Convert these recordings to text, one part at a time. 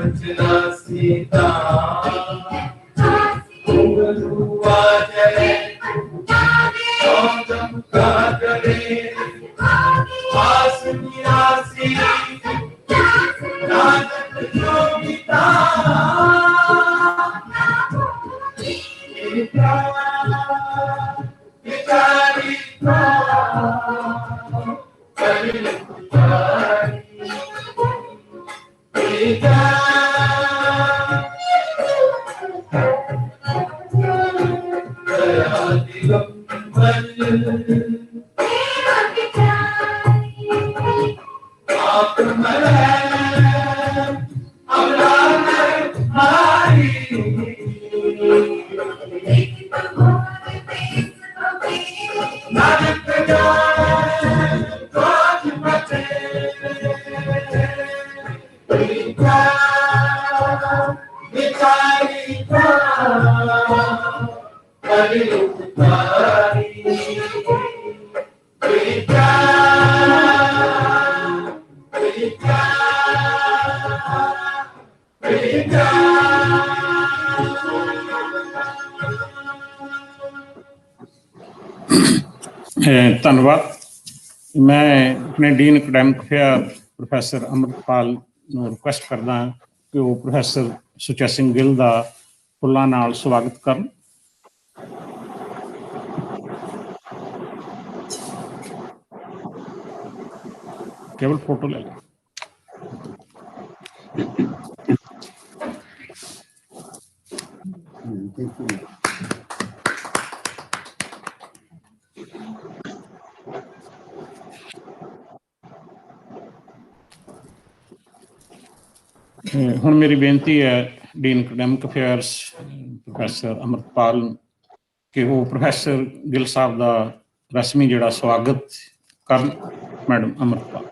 बचना सीता गुरुआ जय चौदम का करे आस निरासी नानक योगिता विचारी ਧੰਨਵਾਦ। ਮੈਂ ਆਪਣੇ dean academic affair professor Amritpal ਨੂੰ ਰਿਕੁਐਸਟ ਕਰਦਾ ਕਿ ਉਹ ਪ੍ਰੋਫੈਸਰ ਸੁੱਚਾ ਸਿੰਘ ਗਿੱਲ ਦਾ ਫੁੱਲਾਂ ਨਾਲ ਸਵਾਗਤ ਕਰਨ। ਕੇਵਲ ਫੋਟੋ ਲੈ ਲਓ। ਹੁਣ ਮੇਰੀ ਬੇਨਤੀ ਹੈ dean academic affairs professor Amritpal ਕਿ ਉਹ ਪ੍ਰੋਫੈਸਰ ਗਿੱਲ ਸਾਹਿਬ ਦਾ ਰਸਮੀ ਜਿਹੜਾ ਸਵਾਗਤ ਕਰਨ। ਮੈਡਮ ਅੰਮ੍ਰਿਤਪਾਲ।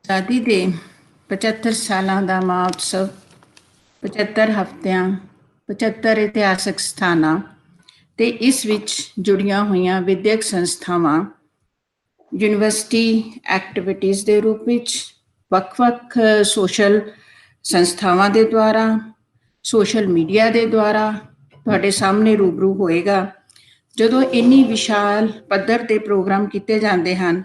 ਆਜ਼ਾਦੀ ਦੇ 75 ਸਾਲਾਂ ਦਾ ਮਹੋਤਸਵ, 75 ਹਫ਼ਤਿਆਂ, 75 ਇਤਿਹਾਸਕ ਸਥਾਨਾਂ ਤੇ ਇਸ ਵਿੱਚ ਜੁੜੀਆਂ ਹੋਈਆਂ ਵਿਦਿਅਕ ਸੰਸਥਾਵਾਂ ਯੂਨੀਵਰਸਿਟੀ ਐਕਟੀਵਿਟੀਜ਼ ਦੇ ਰੂਪ ਵਿੱਚ ਵੱਖ-ਵੱਖ ਸੋਸ਼ਲ ਸੰਸਥਾਵਾਂ ਦੇ ਦੁਆਰਾ, ਸੋਸ਼ਲ ਮੀਡੀਆ ਦੇ ਦੁਆਰਾ ਤੁਹਾਡੇ ਸਾਹਮਣੇ ਰੂਬਰੂ ਹੋਏਗਾ। ਜਦੋਂ ਇੰਨੀ ਵਿਸ਼ਾਲ ਪੱਧਰ 'ਤੇ ਪ੍ਰੋਗਰਾਮ ਕੀਤੇ ਜਾਂਦੇ ਹਨ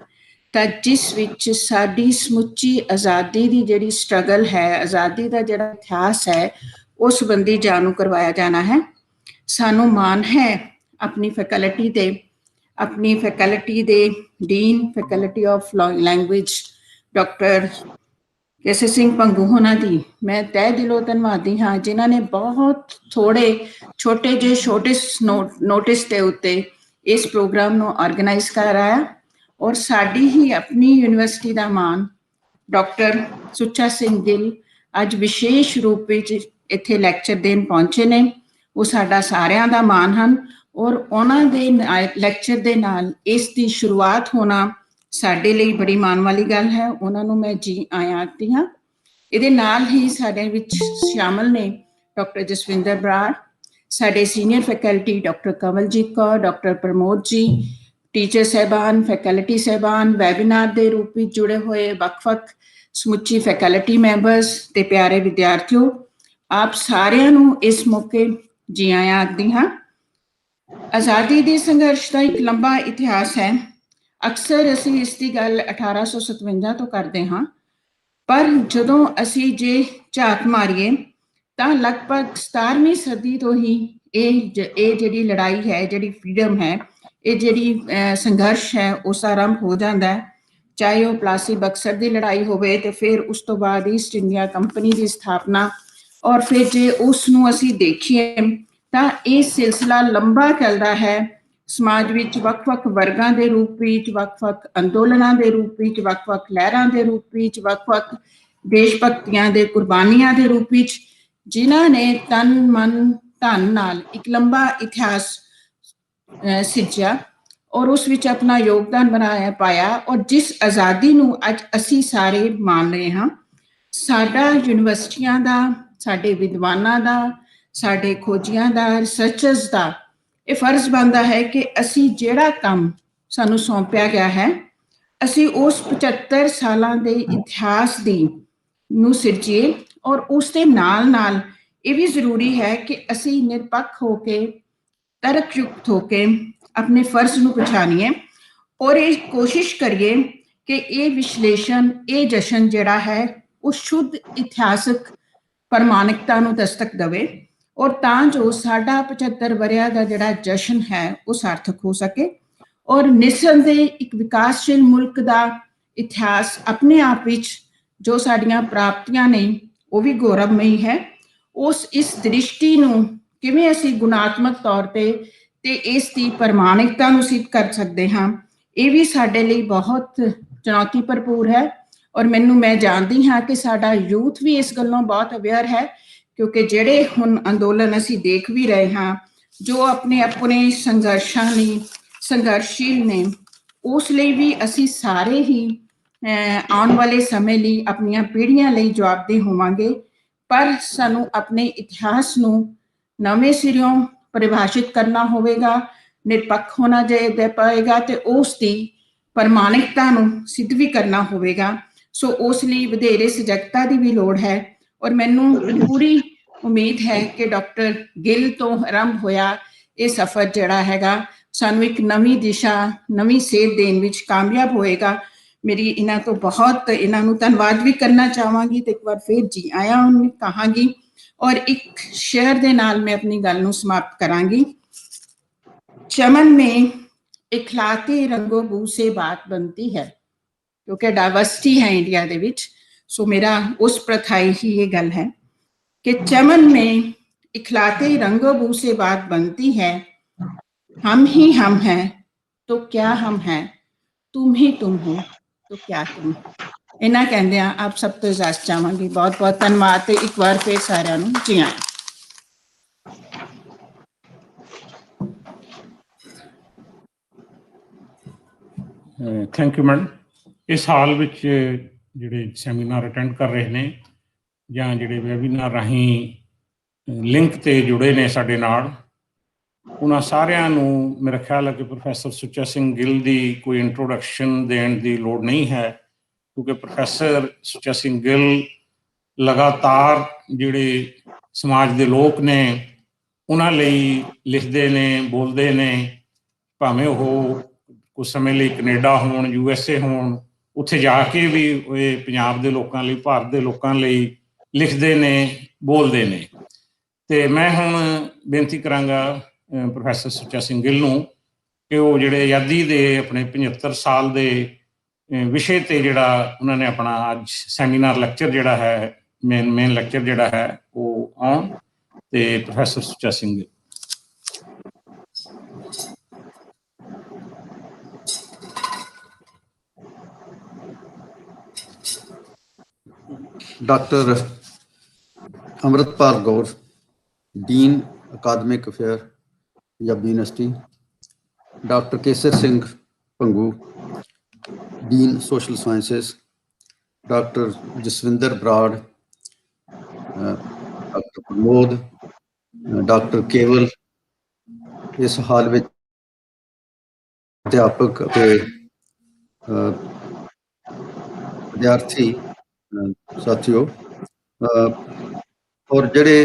ਤਾਂ ਜਿਸ ਵਿੱਚ ਸਾਡੀ ਸਮੁੱਚੀ ਆਜ਼ਾਦੀ ਦੀ ਜਿਹੜੀ ਸਟਰਗਲ ਹੈ, ਆਜ਼ਾਦੀ ਦਾ ਜਿਹੜਾ ਇਤਿਹਾਸ ਹੈ, ਉਸ ਸੰਬੰਧੀ ਜਾਣੂ ਕਰਵਾਇਆ ਜਾਣਾ ਹੈ। ਸਾਨੂੰ ਮਾਣ ਹੈ ਆਪਣੀ ਫੈਕਲਟੀ ਦੇ dean faculty of language doctor Kesar Singh Bhangu ਹੋਣਾ ਦੀ ਮੈਂ ਤਹਿ ਦਿਲੋਂ ਧੰਨਵਾਦੀ ਹਾਂ, ਜਿਨ੍ਹਾਂ ਨੇ ਬਹੁਤ ਛੋਟੇ ਜਿਹੇ ਨੋਟਿਸ ਦੇ ਉੱਤੇ ਇਸ ਪ੍ਰੋਗਰਾਮ ਨੂੰ ਆਰਗੇਨਾਈਜ਼ ਕਰਾਇਆ। ਔਰ ਸਾਡੀ ਹੀ ਆਪਣੀ ਯੂਨੀਵਰਸਿਟੀ ਦਾ ਮਾਣ ਡਾਕਟਰ ਸੁੱਚਾ ਸਿੰਘ ਗਿੱਲ ਅੱਜ ਵਿਸ਼ੇਸ਼ ਰੂਪ ਵਿੱਚ ਇੱਥੇ ਲੈਕਚਰ ਦੇਣ ਪਹੁੰਚੇ ਨੇ। ਉਹ ਸਾਡਾ ਸਾਰਿਆਂ ਦਾ ਮਾਣ ਹਨ ਔਰ ਉਹਨਾਂ ਦੇ ਲੈਕਚਰ ਦੇ ਨਾਲ ਇਸ ਦੀ ਸ਼ੁਰੂਆਤ ਹੋਣਾ ਸਾਡੇ ਲਈ ਬੜੀ ਮਾਣ ਵਾਲੀ ਗੱਲ ਹੈ। ਉਹਨਾਂ ਨੂੰ ਮੈਂ ਜੀ ਆਇਆਂ ਆਖਦੀ ਹਾਂ। ਇਹਦੇ ਨਾਲ ਹੀ ਸਾਡੇ ਵਿੱਚ ਸ਼ਾਮਲ ਨੇ ਡਾਕਟਰ ਜਸਵਿੰਦਰ ਬਰਾੜ, ਸਾਡੇ senior faculty doctor Kawaljeet Kaur, doctor Pramod ji, teacher ਸਾਹਿਬਾਨ, ਫੈਕਲਟੀ ਸਾਹਿਬਾਨ, ਵੈਬੀਨਾਰ ਦੇ ਰੂਪ ਵਿੱਚ ਜੁੜੇ ਹੋਏ ਵੱਖ-ਵੱਖ ਸਮੁੱਚੀ ਫੈਕਲਟੀ ਮੈਂਬਰਸ ਤੇ ਪਿਆਰੇ ਵਿਦਿਆਰਥੀਓ, ਆਪ ਸਾਰਿਆਂ ਨੂੰ ਇਸ ਮੌਕੇ ਜੀ ਆਇਆਂ ਆਖਦੀ ਹਾਂ। ਆਜ਼ਾਦੀ ਦੇ ਸੰਘਰਸ਼ ਦਾ ਇੱਕ ਲੰਬਾ ਇਤਿਹਾਸ ਹੈ। ਅਕਸਰ ਅਸੀਂ ਇਸ ਦੀ ਗੱਲ 1857 ਤੋਂ ਕਰਦੇ ਹਾਂ, ਪਰ ਜਦੋਂ ਅਸੀਂ ਜੇ ਝਾਤ ਮਾਰੀਏ ਤਾਂ ਲਗਭਗ 17ਵੀਂ ਸਦੀ ਤੋਂ ਹੀ ਇਹ ਜਿਹੜੀ ਲੜਾਈ ਹੈ, ਜਿਹੜੀ ਫਰੀडम ਹੈ, ਇਹ ਜਿਹੜੀ ਸੰਘਰਸ਼ ਹੈ ਉਸ ਆਰੰਭ ਹੋ ਜਾਂਦਾ ਹੈ। ਚਾਹੇ ਉਹ ਪਲਾਸੀ ਬਕਸਰ ਦੀ ਲੜਾਈ ਹੋਵੇ ਤੇ ਫਿਰ ਉਸ ਤੋਂ ਬਾਅਦ ਈਸਟ ਇੰਡੀਆ ਕੰਪਨੀ ਦੀ ਸਥਾਪਨਾ, ਔਰ ਫਿਰ ਜੇ ਉਸ ਨੂੰ ਅਸੀਂ ਦੇਖੀਏ ਤਾਂ ਇਹ ਸਿਲਸਿਲਾ ਲੰਬਾ ਚੱਲਦਾ ਹੈ। ਸਮਾਜ ਵਿੱਚ ਵੱਖ-ਵੱਖ ਵਰਗਾਂ ਦੇ ਰੂਪ ਵਿੱਚ, ਵੱਖ-ਵੱਖ ਅੰਦੋਲਨਾਂ ਦੇ ਰੂਪ ਵਿੱਚ, ਵੱਖ-ਵੱਖ ਲਹਿਰਾਂ ਦੇ ਰੂਪ ਵਿੱਚ, ਵੱਖ-ਵੱਖ ਦੇਸ਼ ਭਗਤੀਆਂ ਦੇ ਕੁਰਬਾਨੀਆਂ ਦੇ ਰੂਪ ਵਿੱਚ, ਜਿਨ੍ਹਾਂ ਨੇ ਤਨ ਮਨ ਧਨ ਨਾਲ ਇੱਕ ਲੰਬਾ ਇਤਿਹਾਸ ਸਿਰਜਿਆ ਔਰ ਉਸ ਵਿੱਚ ਆਪਣਾ ਯੋਗਦਾਨ ਪਾਇਆ ਔਰ ਜਿਸ ਆਜ਼ਾਦੀ ਨੂੰ ਅੱਜ ਅਸੀਂ ਸਾਰੇ ਮਾਣ ਰਹੇ ਹਾਂ। ਸਾਡਾ ਯੂਨੀਵਰਸਿਟੀਆਂ ਦਾ, ਸਾਡੇ ਵਿਦਵਾਨਾਂ ਦਾ, ਸਾਡੇ ਖੋਜੀਆਂ ਦਾ, ਰਿਸਰਚਰਸ ਦਾ ਇਹ ਫਰਜ਼ ਬਣਦਾ ਹੈ ਕਿ ਅਸੀਂ ਜਿਹੜਾ ਕੰਮ ਸਾਨੂੰ ਸੌਂਪਿਆ ਗਿਆ ਹੈ, ਅਸੀਂ ਉਸ 75 ਸਾਲਾਂ ਦੇ ਇਤਿਹਾਸ ਦੀ ਨੂੰ ਸਿਰਜੀਏ। ਔਰ ਉਸ ਦੇ ਨਾਲ ਨਾਲ ਇਹ ਵੀ ਜ਼ਰੂਰੀ ਹੈ ਕਿ ਅਸੀਂ ਨਿਰਪੱਖ ਹੋ ਕੇ, ਤਰਕਯੁਕਤ ਹੋ ਕੇ ਆਪਣੇ ਫਰਜ਼ ਨੂੰ ਪਛਾਣੀਏ ਔਰ ਇਹ ਕੋਸ਼ਿਸ਼ ਕਰੀਏ ਕਿ ਇਹ ਵਿਸ਼ਲੇਸ਼ਣ, ਇਹ ਜਸ਼ਨ ਜਿਹੜਾ ਹੈ ਉਹ ਸ਼ੁੱਧ ਇਤਿਹਾਸਕ ਪ੍ਰਮਾਣਿਕਤਾ ਨੂੰ ਦਸਤਕ ਦੇਵੇ ਔਰ ਤਾਂ ਜੋ ਸਾਡਾ 75 ਵਰਿਆਂ ਦਾ ਜਿਹੜਾ ਜਸ਼ਨ ਹੈ ਉਹ ਸਾਰਥਕ ਹੋ ਸਕੇ। ਔਰ ਨਿਸੰਦੇਹ ਇੱਕ ਵਿਕਾਸਸ਼ੀਲ ਮੁਲਕ ਦਾ ਇਤਿਹਾਸ ਆਪਣੇ ਆਪ ਵਿੱਚ ਜੋ ਸਾਡੀਆਂ ਪ੍ਰਾਪਤੀਆਂ ਨੇ ਉਹ ਵੀ ਗੌਰਵਮਈ ਹੈ। ਇਸ ਦ੍ਰਿਸ਼ਟੀ ਨੂੰ ਕਿਵੇਂ ਅਸੀਂ ਗੁਣਾਤਮਕ ਤੌਰ ਤੇ ਇਸ ਦੀ ਪ੍ਰਮਾਣਿਕਤਾ ਨੂੰ ਸਿੱਧ ਕਰ ਸਕਦੇ ਹਾਂ, ਇਹ ਵੀ ਸਾਡੇ ਲਈ ਬਹੁਤ ਚੁਣੌਤੀ ਭਰਪੂਰ ਹੈ। ਔਰ ਮੈਂ ਜਾਣਦੀ ਹਾਂ ਕਿ ਸਾਡਾ ਯੂਥ ਵੀ ਇਸ ਗੱਲੋਂ ਬਹੁਤ ਅਵੇਅਰ ਹੈ, ਕਿਉਂਕਿ ਜਿਹੜੇ ਹੁਣ ਅੰਦੋਲਨ ਅਸੀਂ ਦੇਖ ਵੀ ਰਹੇ ਹਾਂ ਜੋ ਆਪਣੇ ਸੰਘਰਸ਼ਾਂ ਲਈ ਸੰਘਰਸ਼ੀਲ ਨੇ, ਉਸ ਲਈ ਵੀ ਅਸੀਂ ਸਾਰੇ ਹੀ ਆਉਣ ਵਾਲੇ ਸਮੇਂ ਲਈ ਆਪਣੀਆਂ ਪੀੜ੍ਹੀਆਂ ਲਈ ਜਵਾਬਦੇਹ ਹੋਵਾਂਗੇ। ਪਰ ਸਾਨੂੰ ਆਪਣੇ ਇਤਿਹਾਸ ਨੂੰ ਨਵੇਂ ਸਿਰਿਓਂ ਪਰਿਭਾਸ਼ਿਤ ਕਰਨਾ ਹੋਵੇਗਾ, ਨਿਰਪੱਖ ਹੋਣਾ ਪਏਗਾ ਤੇ ਉਸ ਦੀ ਪ੍ਰਮਾਣਿਕਤਾ ਨੂੰ ਸਿੱਧ ਵੀ ਕਰਨਾ ਹੋਵੇਗਾ। ਸੋ ਉਸ ਲਈ ਵਧੇਰੇ ਸਜਗਤਾ ਦੀ ਵੀ ਲੋੜ ਹੈ। ਔਰ ਮੈਨੂੰ ਪੂਰੀ ਉਮੀਦ ਹੈ ਕਿ ਡਾਕਟਰ ਗਿੱਲ ਤੋਂ ਆਰੰਭ ਹੋਇਆ ਇਹ ਸਫ਼ਰ ਜਿਹੜਾ ਹੈਗਾ ਸਾਨੂੰ ਇੱਕ ਨਵੀਂ ਦਿਸ਼ਾ, ਨਵੀਂ ਸੇਧ ਦੇਣ ਵਿੱਚ ਕਾਮਯਾਬ ਹੋਏਗਾ। ਮੇਰੀ ਇਹਨਾਂ ਨੂੰ ਧੰਨਵਾਦ ਵੀ ਕਰਨਾ ਚਾਹਾਂਗੀ ਤੇ ਇੱਕ ਵਾਰ ਫਿਰ ਜੀ ਆਇਆਂ ਉਹਨੂੰ ਕਹਾਂਗੀ। ਔਰ ਇੱਕ ਸ਼ੇਅਰ ਦੇ ਨਾਲ ਮੈਂ ਆਪਣੀ ਗੱਲ ਨੂੰ ਸਮਾਪਤ ਕਰਾਂਗੀ। ਚਮਨ में इखलाते रंगो बू से बात बनती है, क्योंकि डाइवर्सिटी है इंडिया ਦੇ ਵਿੱਚ। सो मेरा उस प्रथाई ही ये गल है कि चमन में इखलाते रंगो बू से बात बनती है, हम ही हम हैं तो क्या हम हैं, तुम ही तुम हो तो क्या तुम। ਇਹਨਾਂ ਕਹਿੰਦਿਆਂ ਆਪ ਸਭ ਤੋਂ ਇਜਾਜ਼ਤ ਚਾਹਾਂਗੀ। ਬਹੁਤ ਬਹੁਤ ਧੰਨਵਾਦ ਤੇ ਇੱਕ ਵਾਰ ਫਿਰ ਸਾਰਿਆਂ ਨੂੰ ਜੀ ਆਇਆਂ। Thank you madam. ਇਸ ਹਾਲ ਵਿੱਚ ਜਿਹੜੇ ਸੈਮੀਨਾਰ ਅਟੈਂਡ ਕਰ ਰਹੇ ਨੇ ਜਾਂ ਜਿਹੜੇ ਵੈਬੀਨਾਰ ਰਾਹੀਂ ਲਿੰਕ 'ਤੇ ਜੁੜੇ ਨੇ ਸਾਡੇ ਨਾਲ, ਉਹਨਾਂ ਸਾਰਿਆਂ ਨੂੰ ਮੇਰਾ ਖਿਆਲ ਹੈ ਕਿ ਪ੍ਰੋਫੈਸਰ ਸੁੱਚਾ ਸਿੰਘ ਗਿੱਲ ਦੀ ਕੋਈ ਇੰਟਰੋਡਕਸ਼ਨ ਦੇਣ ਦੀ ਲੋੜ ਨਹੀਂ ਹੈ, ਕਿਉਂਕਿ ਪ੍ਰੋਫੈਸਰ ਸੁੱਚਾ ਸਿੰਘ ਗਿੱਲ ਲਗਾਤਾਰ ਜਿਹੜੇ ਸਮਾਜ ਦੇ ਲੋਕ ਨੇ ਉਹਨਾਂ ਲਈ ਲਿਖਦੇ ਨੇ, ਬੋਲਦੇ ਨੇ, ਭਾਵੇਂ ਉਹ ਕੁਝ ਸਮੇਂ ਲਈ ਕੈਨੇਡਾ ਹੋਣ, USA ਹੋਣ, ਉੱਥੇ ਜਾ ਕੇ ਵੀ ਇਹ ਪੰਜਾਬ ਦੇ ਲੋਕਾਂ ਲਈ, ਭਾਰਤ ਦੇ ਲੋਕਾਂ ਲਈ ਲਿਖਦੇ ਨੇ, ਬੋਲਦੇ ਨੇ। ਅਤੇ ਮੈਂ ਹੁਣ ਬੇਨਤੀ ਕਰਾਂਗਾ ਪ੍ਰੋਫੈਸਰ ਸੁੱਚਾ ਸਿੰਘ ਗਿੱਲ ਨੂੰ ਕਿ ਉਹ ਜਿਹੜੇ ਆਜ਼ਾਦੀ ਦੇ ਆਪਣੇ 75 ਸਾਲ ਦੇ ਵਿਸ਼ੇ 'ਤੇ ਜਿਹੜਾ ਉਹਨਾਂ ਨੇ ਆਪਣਾ ਅੱਜ ਸੈਮੀਨਾਰ ਲੈਕਚਰ ਜਿਹੜਾ ਹੈ, ਮੇਨ ਲੈਕਚਰ ਜਿਹੜਾ ਹੈ ਉਹ ਆਉਣ। ਅਤੇ professor Sucha Singh Gill. Doctor Amritpal Gaur, dean academic affair Punjabi university, doctor Kesar Singh Bhangu, dean social sciences, doctor Jaswinder Brar, doctor Pramod, doctor Kewal, इस हाल में अध्यापक विद्यार्थी साथियों, और ਜਿਹੜੇ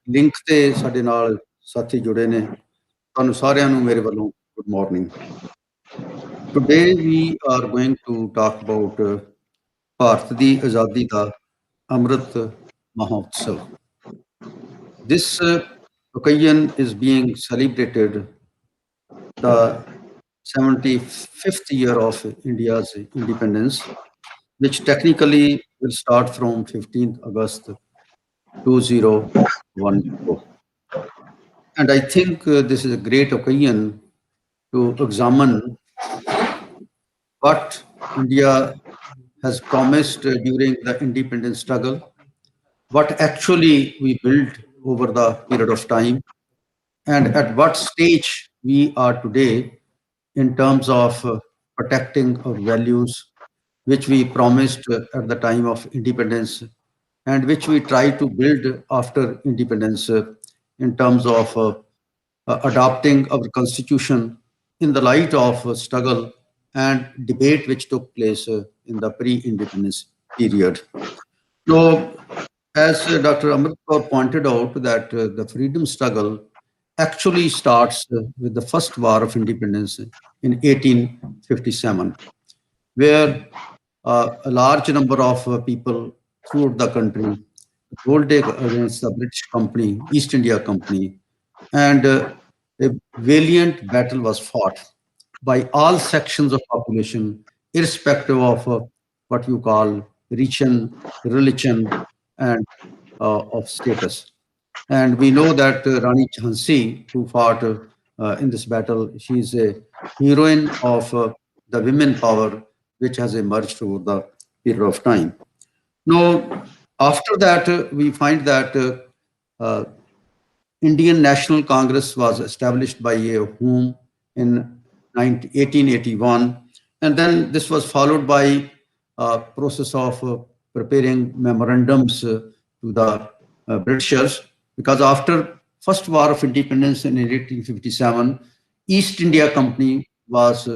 ਲਿੰਕ ਤੇ ਸਾਡੇ ਨਾਲ ਸਾਥੀ ਜੁੜੇ ਨੇ, ਤੁਹਾਨੂੰ ਸਾਰਿਆਂ ਨੂੰ ਮੇਰੇ ਵੱਲੋਂ good morning. Today we are going to talk about Bharat ਦੀ ਆਜ਼ਾਦੀ ਦਾ Amrit Mahotsav. This occasion is being celebrated the 75th year of India's independence, which technically will start from 15th August 2010. And I think this is a great occasion to examine what India has promised during the independence struggle, what actually we built over the period of time, and at what stage we are today in terms of protecting our values, which we promised at the time of independence and which we try to build after independence in terms of adopting our constitution in the light of struggle and debate which took place in the pre-independence period. So, as Dr. Amrut Kaur pointed out, that the freedom struggle actually starts with the first war of independence in 1857, where a large number of people throughout the country revolted against the British Company, East India Company, and a valiant battle was fought by all sections of population, irrespective of what you call region, religion, and of status. And we know that Rani Jhansi, who fought in this battle, she is a heroine of the women power which has emerged over the period of time. Now, after that, we find that Indian National Congress was established by A. Hume in 1881, and then this was followed by a process of preparing memorandums to the Britishers, because after First War of Independence in 1857, East India Company was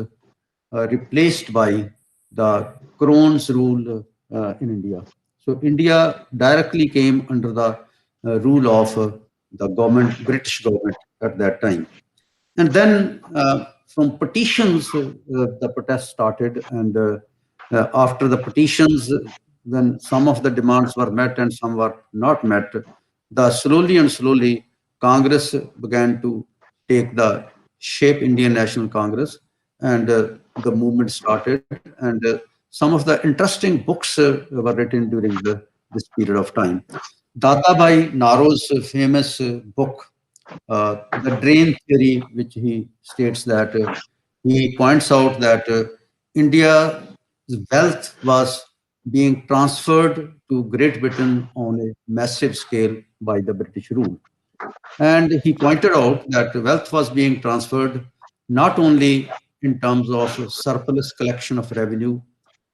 replaced by the Crown's rule in India. So India directly came under the rule of the government, British government at that time. And then from petitions, the protest started. And after the petitions, when some of the demands were met and some were not met, the slowly and slowly Congress began to take the shape Indian National Congress, and the movement started. And some of the interesting books were written during this period of time. Dadabhai Naro's famous book, The Drain Theory, which he states that he points out that India's wealth was being transferred to Great Britain on a massive scale by the British rule. And he pointed out that wealth was being transferred not only in terms of surplus collection of revenue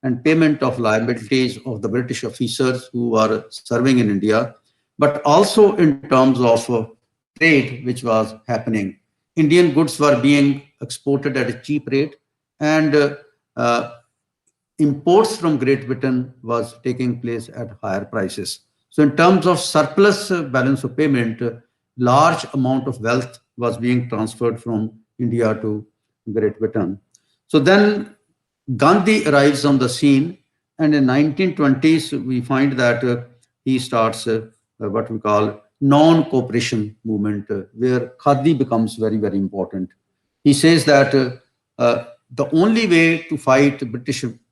and payment of liabilities of the British officers who are serving in India, but also in terms of trade which was happening. Indian goods were being exported at a cheap rate, and imports from Great Britain was taking place at higher prices. So in terms of surplus balance of payment, large amount of wealth was being transferred from India to Great Britain. So then Gandhi arrives on the scene, and in 1920s we find that he starts what we call non-cooperation movement, where Khadi becomes very, very important. He says that the only way to fight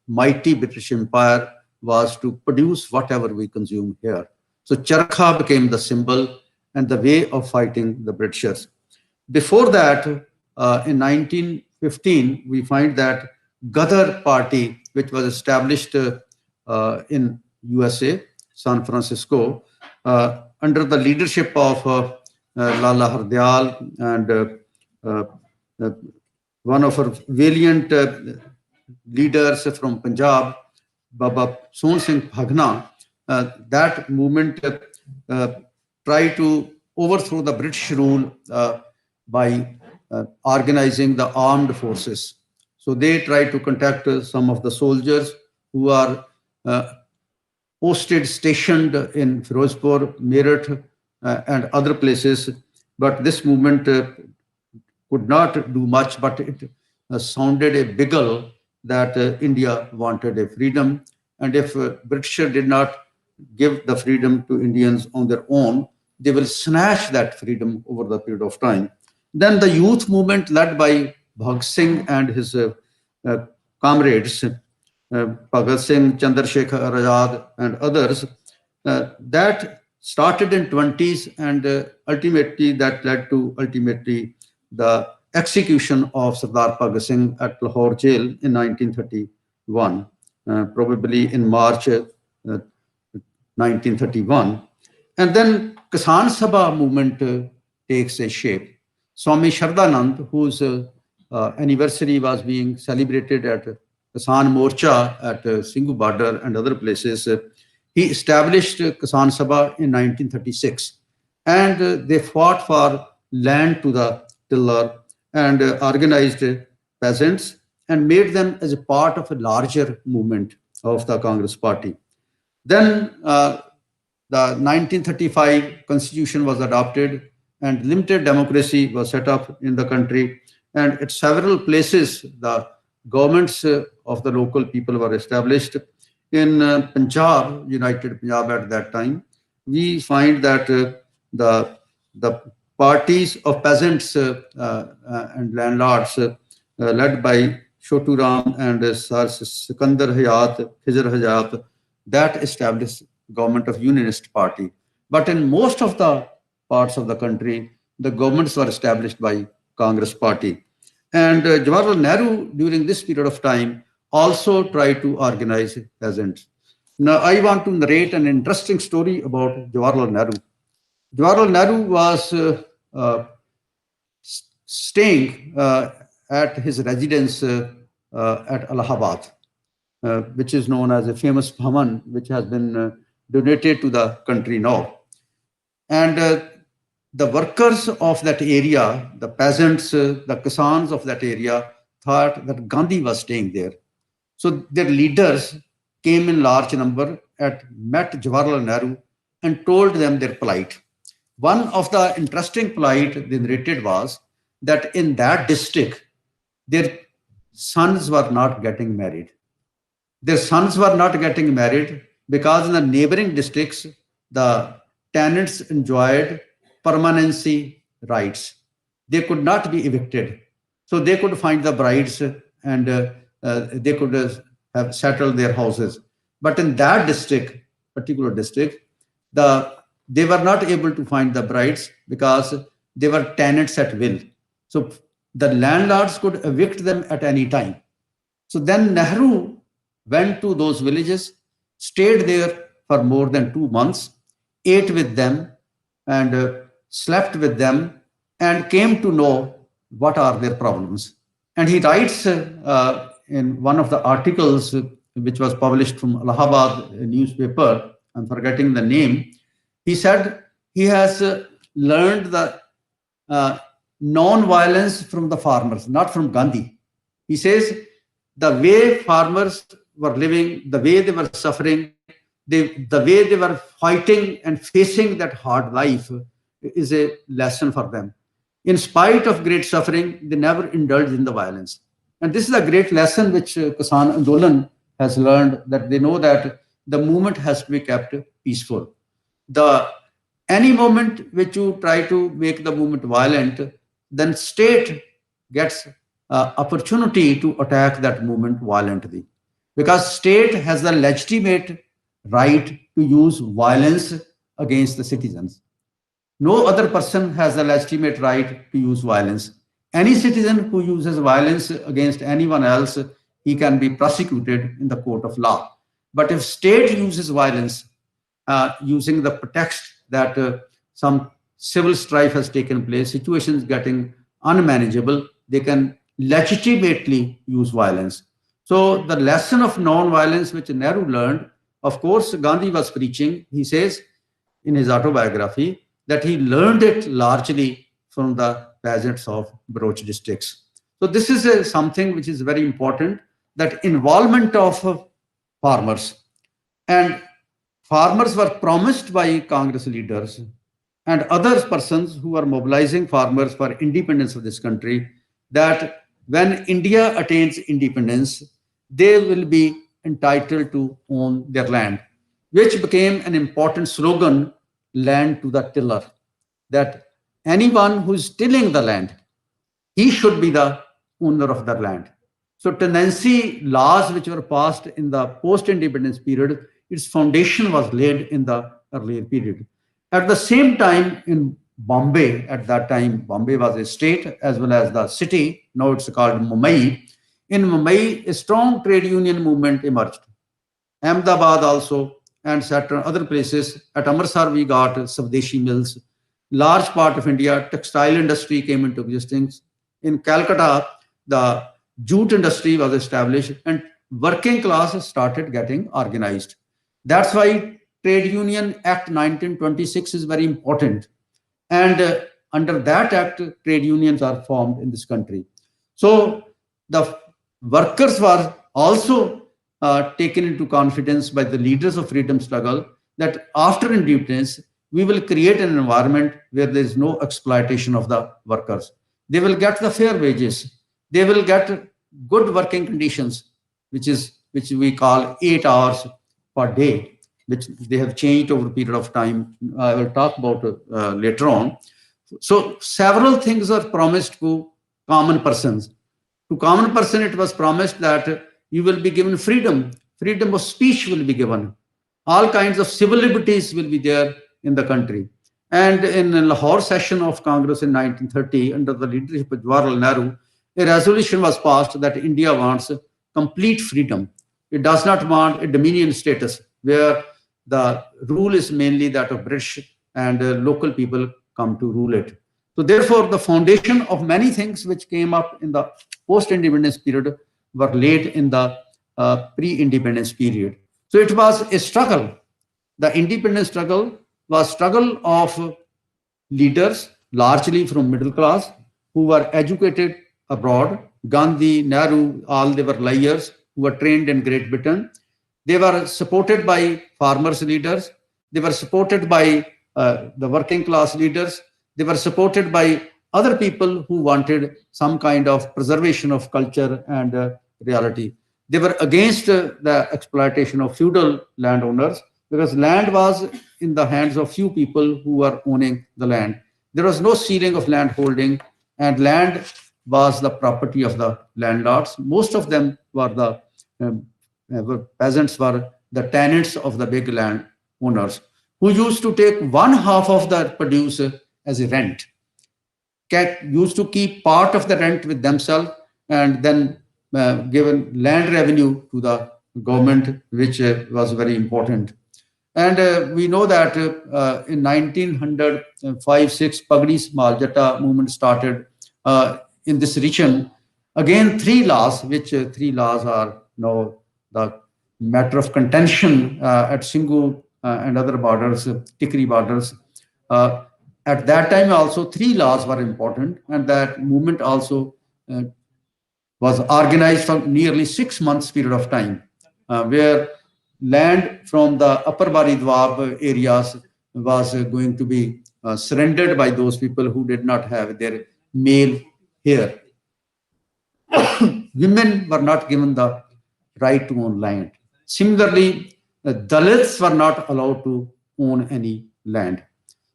mighty British Empire was to produce whatever we consume here. So charkha became the symbol and the way of fighting the Britishers. Before that, in 1915, we find that Ghadar Party, which was established in USA, San Francisco, under the leadership of Lala Hardyal and one of our valiant leaders from Punjab, Baba Son Singh Bhagna, that movement tried to overthrow the British rule by organizing the armed forces. So they tried to contact some of the soldiers who are posted, stationed in Firozpur, Meerut, and other places. But this movement could not do much, but it sounded a bugle that India wanted a freedom. And if Britisher did not give the freedom to Indians on their own, they will snatch that freedom over the period of time. Then the youth movement led by Bhagat Singh and his comrades, Bhagat Singh, Chandrasekhar Azad, and others, that started in 20s, and ultimately that led to the execution of Sardar Bhagat Singh at Lahore jail in 1931, probably in March 1931. And then Kisan Sabha movement takes a shape. Swami Shraddhanand, whose anniversary was being celebrated at Kisan Morcha at Singhu Border and other places, he established Kisan Sabha in 1936. and they fought for land to the tiller and organized peasants and made them as a part of a larger movement of the Congress party. Then the 1935 constitution was adopted and limited democracy was set up in the country. And at several places, the governments of the local people were established. In Punjab, United Punjab at that time, we find that the parties of peasants and landlords led by Chotu Ram and Sir Sikandar Hayat, Khizr Hayat, that established government of Unionist party. But in most of the parts of the country, the governments were established by Congress party. And Jawaharlal Nehru, during this period of time, also tried to organize peasants. Now, I want to narrate an interesting story about Jawaharlal Nehru. Jawaharlal Nehru was staying at his residence at Allahabad, which is known as a famous Bhavan, which has been donated to the country now. And the workers of that area, the peasants, the Kisans of that area thought that Gandhi was staying there. So their leaders came in large number and met Jawaharlal Nehru and told them their plight. One of the interesting plight they narrated was that in that district, their sons were not getting married. Their sons were not getting married because in the neighboring districts, the tenants enjoyed permanency rights. They could not be evicted. So they could find the brides and they could have settled their houses. But in that district, particular district, they were not able to find the brides because they were tenants at will. So the landlords could evict them at any time. So then Nehru went to those villages, stayed there for more than 2 months, ate with them and slept with them and came to know what are their problems. And he writes in one of the articles which was published from Allahabad newspaper, I'm forgetting the name, he said he has learned the non-violence from the farmers, not from Gandhi. He says the way farmers were living, the way they were suffering, the way they were fighting and facing that hard life is a lesson for them. In spite of great suffering, they never indulged in the violence. And this is a great lesson which Kisan Andolan has learned, that they know that the movement has to be kept peaceful. Any moment which you try to make the movement violent, then state gets opportunity to attack that movement violently. Because state has the legitimate right to use violence against the citizens. No other person has the legitimate right to use violence. Any citizen who uses violence against anyone else, he can be prosecuted in the court of law. But if state uses violence using the pretext that some civil strife has taken place, situations getting unmanageable, they can legitimately use violence. So the lesson of non-violence which Nehru learned, of course, Gandhi was preaching. He says in his autobiography that he learned it largely from the peasants of Baloch districts. So this is something which is very important, that involvement of farmers. And farmers were promised by Congress leaders and other persons who were mobilizing farmers for independence of this country, that when India attains independence, they will be entitled to own their land, which became an important slogan, land to the tiller, that anyone who is tilling the land, he should be the owner of the land. So tenancy laws which were passed in the post-independence period, its foundation was laid in the earlier period. At the same time, in Bombay, at that time, Bombay was a state as well as the city. Now it's called Mumbai. In Mumbai, a strong trade union movement emerged. Ahmedabad also, and certain other places. At Amritsar, we got Swadeshi mills. Large part of India, textile industry came into existence. In Calcutta, the jute industry was established and working class started getting organized. That's why Trade Union Act 1926 is very important. And under that act, trade unions are formed in this country. So the workers were also taken into confidence by the leaders of freedom struggle that after independence, we will create an environment where there is no exploitation of the workers. They will get the fair wages. They will get good working conditions, which we call 8 hours per day, which they have changed over a period of time. I will talk about later on. So several things are promised to common persons. To common person, it was promised that you will be given freedom. Freedom of speech will be given. All kinds of civil liberties will be there in the country. And in the Lahore session of Congress in 1930, under the leadership of Jawaharlal Nehru, a resolution was passed that India wants complete freedom. It does not want a dominion status where the rule is mainly that of British and local people come to rule it. So therefore, the foundation of many things which came up in the post-independence period were laid in the pre-independence period. So it was a struggle. The independence struggle was struggle of leaders, largely from middle class, who were educated abroad. Gandhi, Nehru, all they were liars who were trained in Great Britain. They were supported by farmers' leaders. They were supported by the working class leaders. They were supported by other people who wanted some kind of preservation of culture and reality. They were against the exploitation of feudal landowners because land was in the hands of few people who were owning the land. There was no ceiling of land holding, and land was the property of the landlords. Most of them were the peasants, were the tenants of the big land owners who used to take 1/2 of the produce as a rent. Used to keep part of the rent with themselves and then given land revenue to the government, which was very important. And we know that in 1905-6, Pagdi Samal Jatta movement started in this region. Again, 3 laws, which 3 laws are now the matter of contention at Singhu and other borders, Tikri borders. At that time also 3 laws were important, and that movement also was organized for nearly 6 months period of time, where land from the upper Bari Dwab areas was going to be surrendered by those people who did not have their male hair. Women were not given the right to own land. Similarly, the Dalits were not allowed to own any land.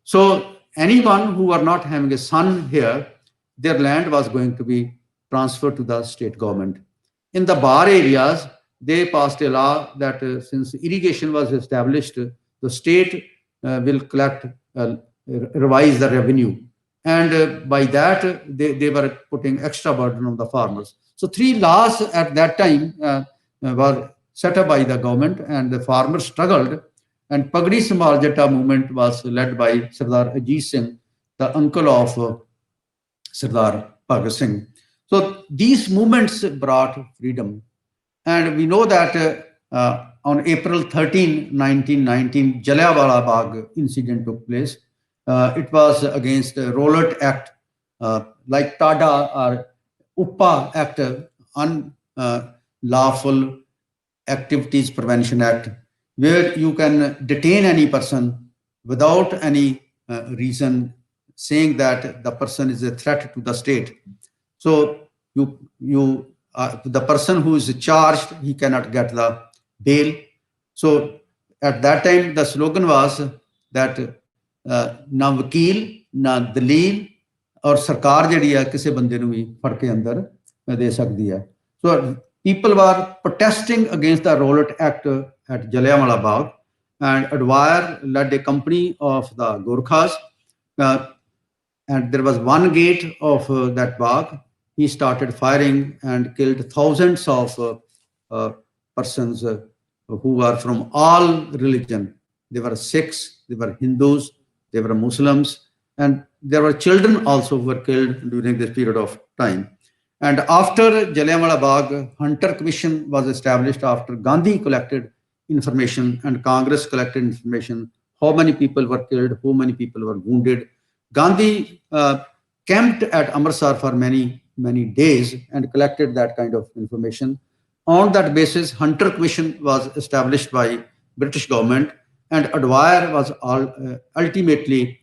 So anyone who were not having a son here, their land was going to be transferred to the state government. In the Bar areas, they passed a law that since irrigation was established, the state will collect, revise the revenue. And by that, they were putting extra burden on the farmers. So 3 laws at that time were set up by the government, and the farmers struggled. And Pagdi Samal Jatta movement was led by Sardar Ajit Singh, the uncle of Sardar Bhagat Singh. So these movements brought freedom. And we know that on April 13, 1919, Jallianwala Bagh incident took place. It was against the Rowlatt Act, like Tada or Uppa Act, Unlawful Activities Prevention Act, where you can detain any person without any reason, saying that the person is a threat to the state. So the person who is charged, he cannot get the bail. So at that time, the slogan was that na vakil, na dalil, और सरकार जिहड़ी है किसी बंदे नूं भी फड़ के अंदर दे सकदी है. So people were protesting against the Rowlatt Act at Jallianwala Bagh, and Adwyer led a company of the Gorkhas, and there was one gate of that Bagh. He started firing and killed thousands of persons who were from all religion. They were Sikhs, they were Hindus, they were Muslims, and there were children also who were killed during this period of time. And after Jallianwala Bagh, Hunter Commission was established after Gandhi collected information and Congress collected information, how many people were killed, how many people were wounded. Gandhi camped at Amritsar for many, many days and collected that kind of information. On that basis, Hunter Commission was established by British government, and Adwyer was ultimately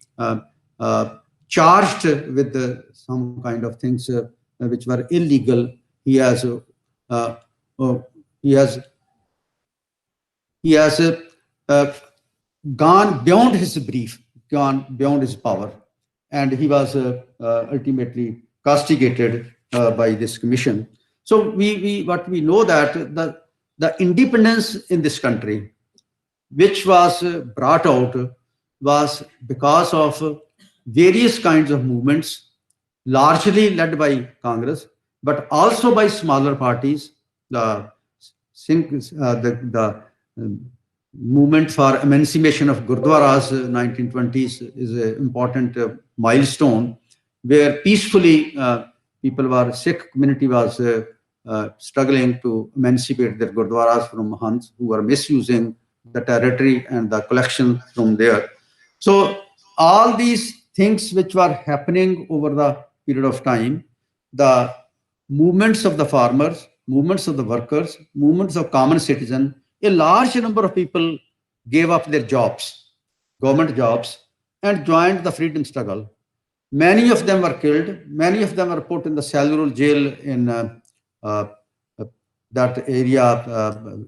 charged with some kind of things which were illegal. He has uh, uh, he has gone beyond his brief, gone beyond his power, and he was ultimately castigated by this commission. So what we know that the independence in this country, which was brought out, was because of various kinds of movements, largely led by Congress, but also by smaller parties. The movement for emancipation of Gurdwaras, 1920s, is an important milestone where peacefully Sikh community was struggling to emancipate their Gurdwaras from Mahants who were misusing the territory and the collection from there. So all these things which were happening over the period of time, the movements of the farmers, movements of the workers, movements of common citizen, a large number of people gave up their jobs, government jobs, and joined the freedom struggle. Many of them were killed. Many of them were put in the cellular jail in that area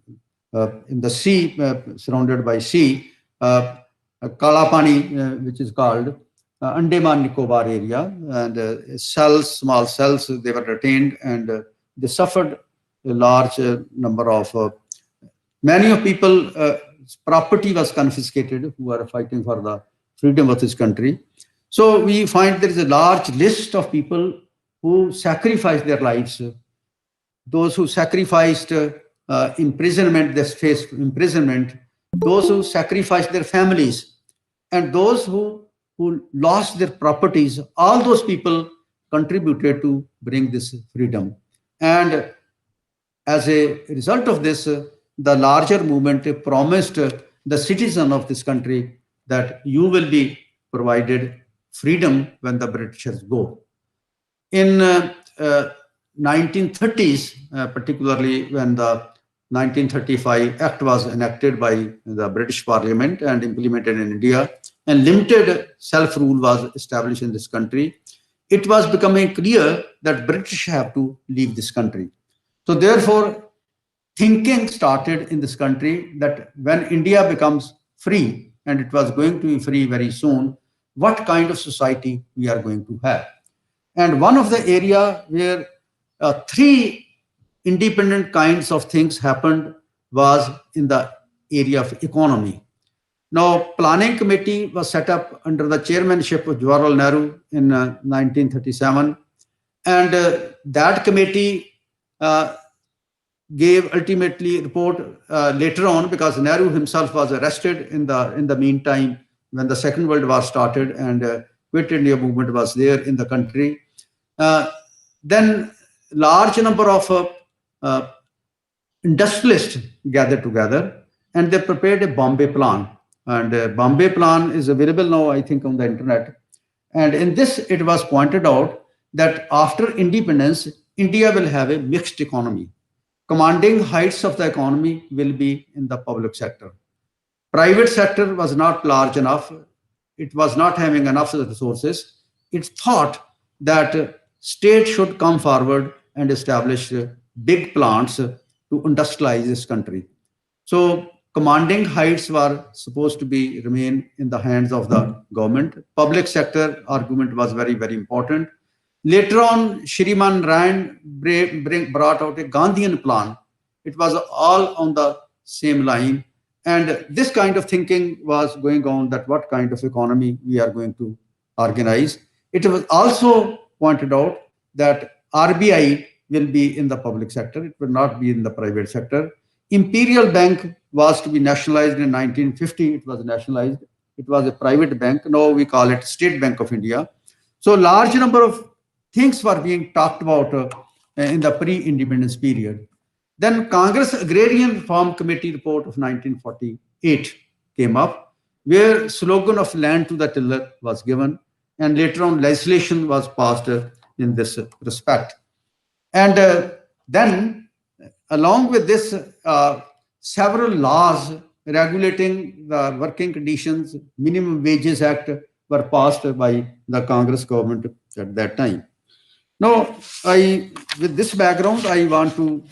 in the sea, surrounded by sea, Kalapani, which is called Andaman Nicobar area, and small cells, they were detained, and they suffered a large number of many of people, property was confiscated who are fighting for the freedom of this country. So we find there is a large list of people who sacrificed their lives. Those who sacrificed imprisonment, they faced imprisonment. Those who sacrificed their families, and those who lost their properties. All those people contributed to bring this freedom. And as a result of this, the larger movement promised the citizen of this country that you will be provided freedom when the Britishers go. In 1930s, particularly when the 1935 Act was enacted by the British Parliament and implemented in India, and limited self-rule was established in this country, it was becoming clear that British have to leave this country. So therefore, thinking started in this country that when India becomes free, and it was going to be free very soon, what kind of society we are going to have. And one of the area where three independent kinds of things happened was in the area of economy. Now, planning committee was set up under the chairmanship of Jawaharlal Nehru in 1937, and that committee gave ultimately report later on, because Nehru himself was arrested in the meantime when the Second World War started, and Quit India movement was there in the country. Then large number of industrialists gathered together, and they prepared a Bombay plan. And Bombay plan is available now, I think, on the internet. And in this, it was pointed out that after independence, India will have a mixed economy. Commanding heights of the economy will be in the public sector. Private sector was not large enough. It was not having enough resources. It thought that state should come forward and establish big plants to industrialize this country. So commanding heights were supposed to remain in the hands of the government. Public sector argument was very, very important. Later on, Shriman Rand brought out a Gandhian plan. It was all on the same line. And this kind of thinking was going on, that what kind of economy we are going to organize. It was also pointed out that RBI will be in the public sector. It will not be in the private sector. Imperial Bank was to be nationalized in 1950. It was nationalized. It was a private bank. Now we call it State Bank of India. So large number of things were being talked about in the pre-independence period. Then Congress Agrarian Reform Committee report of 1948 came up, where slogan of land to the tiller was given. and later on legislation was passed in this respect. And then along with this, several laws regulating the working conditions, minimum wages act were passed by the Congress government at that time. Now, with this background, I want to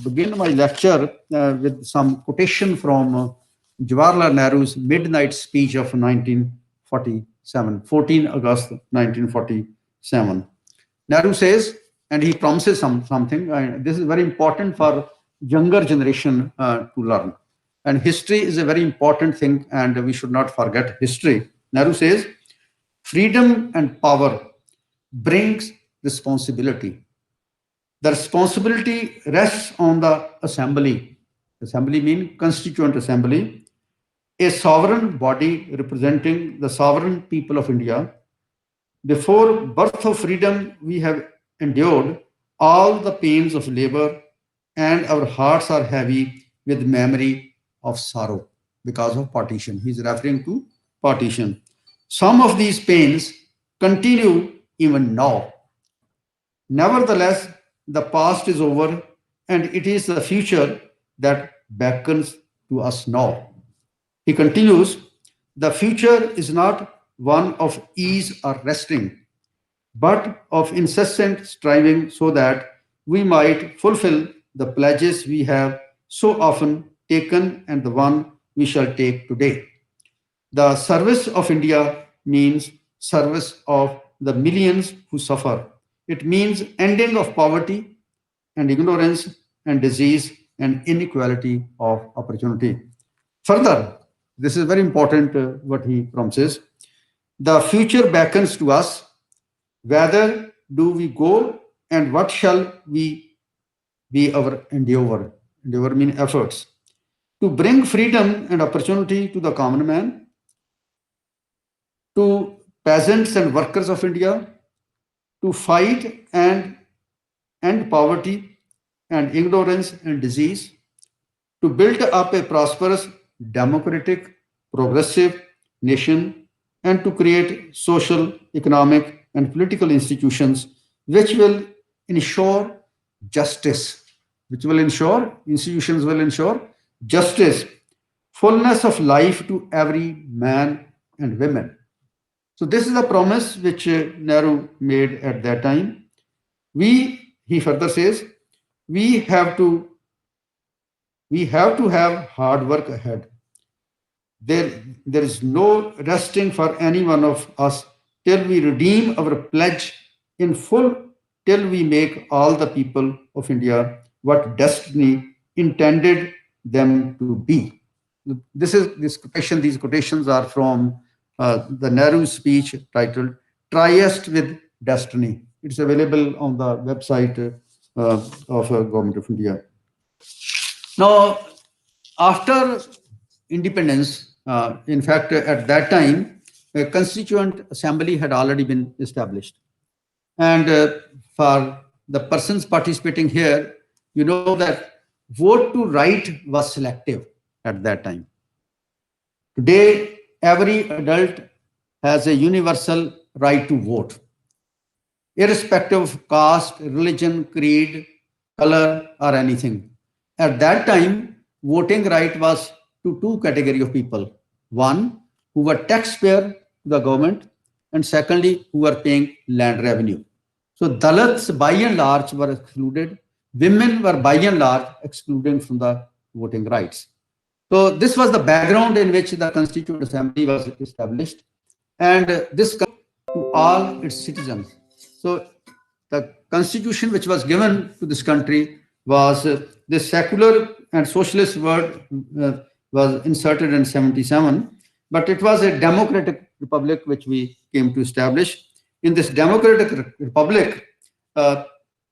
begin my lecture with some quotation from Jawaharlal Nehru's midnight speech of 1947, 14 August 1947. Nehru says, and he promises something, this is very important for younger generation to learn. And history is a very important thing, and we should not forget history. Nehru says, freedom and power brings responsibility. The responsibility rests on the assembly. Assembly means Constituent Assembly, a sovereign body representing the sovereign people of India. Before birth of freedom, we have endured all the pains of labor, and our hearts are heavy with memory of sorrow because of partition. He's referring to partition. Some of these pains continue even now. Nevertheless, the past is over, and it is the future that beckons to us now. He continues, the future is not one of ease or resting, but of incessant striving so that we might fulfill the pledges we have so often taken and the one we shall take today. The service of India means service of the millions who suffer. It means ending of poverty and ignorance and disease and inequality of opportunity. Further, this is very important what he promises. The future beckons to us. Whether do we go and what shall we be our endeavor? Endeavor means efforts. To bring freedom and opportunity to the common man, to peasants and workers of India, to fight and end poverty and ignorance and disease, to build up a prosperous, democratic, progressive nation, and to create social, economic, and political institutions which will ensure justice, institutions will ensure justice, fullness of life to every man and women. So this is the promise which Nehru made at that time. He further says, we have to have hard work ahead. There is no resting for any one of us till we redeem our pledge in full, till we make all the people of India what destiny intended them to be. These quotations are from the Nehru speech titled Triest with Destiny. It's available on the website of Government of India. Now, after independence, in fact, at that time, a Constituent Assembly had already been established. And for the persons participating here, you know that vote to right was selective at that time. Today, every adult has a universal right to vote, irrespective of caste, religion, creed, color, or anything. At that time, voting right was to two categories of people. One, who were taxpayer to the government, and secondly, who were paying land revenue. So Dalits by and large were excluded. Women were by and large excluded from the voting rights. So this was the background in which the Constituent Assembly was established, and this to all its citizens. So the constitution which was given to this country was the secular and socialist word was inserted in 77, but it was a democratic republic which we came to establish. In this democratic republic,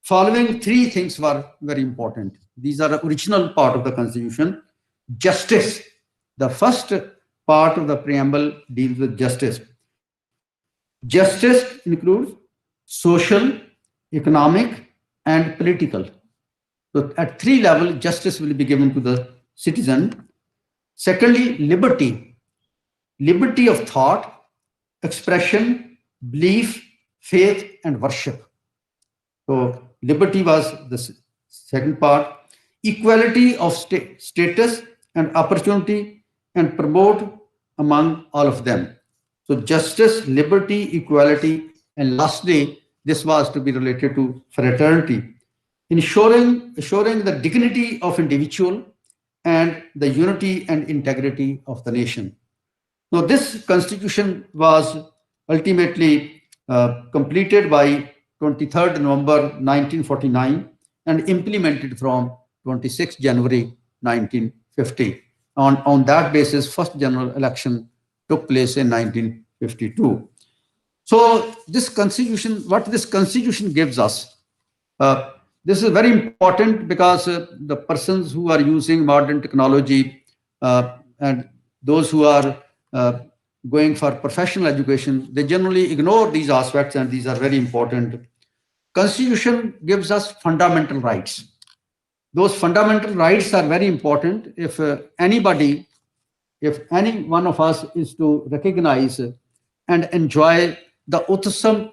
following three things were very important. These are the original part of the constitution. Justice. The first part of the preamble deals with justice. Justice includes social, economic, and political. So at three levels, justice will be given to the citizen. Secondly, liberty. Liberty of thought, expression, belief, faith, and worship. So liberty was the second part. Equality of status and opportunity and promote among all of them. So justice, liberty, equality, and lastly, this was to be related to fraternity, assuring the dignity of individual and the unity and integrity of the nation. Now, this constitution was ultimately completed by 23rd November 1949 and implemented from 26 January 1950. On that basis, first general election took place in 1952. So this constitution, what this constitution gives us, this is very important because the persons who are using modern technology and those who are going for professional education, they generally ignore these aspects, and these are very important. Constitution gives us fundamental rights. Those fundamental rights are very important. If any one of us is to recognize and enjoy the utsav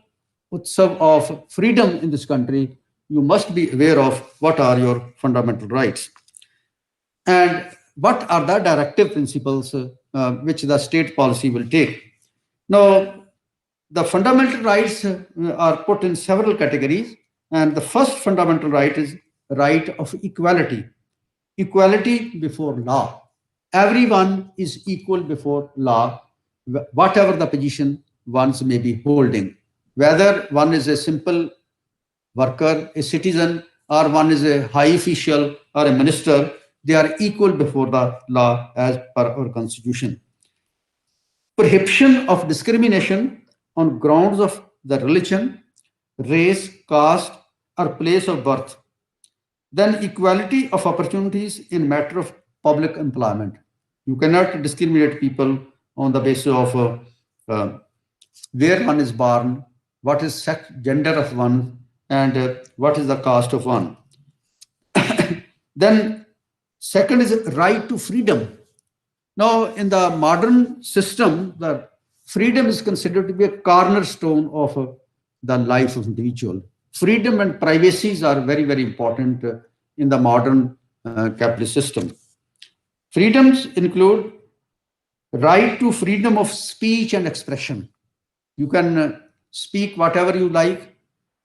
of freedom in this country, you must be aware of what are your fundamental rights and what are the directive principles which the state policy will take. Now, the fundamental rights are put in several categories, and the first fundamental right is right of equality. Equality before law. Everyone is equal before law, whatever the position ones may be holding. Whether one is a simple worker, a citizen, or one is a high official or a minister, they are equal before the law as per our constitution. Prohibition of discrimination on grounds of the religion, race, caste, or place of birth. Then equality of opportunities in matter of public employment. You cannot discriminate people on the basis of where one is born, what is sex, gender of one, and what is the caste of one. Then second is right to freedom. Now, in the modern system, the freedom is considered to be a cornerstone of the life of individual. Freedom and privacies are very, very important in the modern capitalist system. Freedoms include right to freedom of speech and expression. You can speak whatever you like,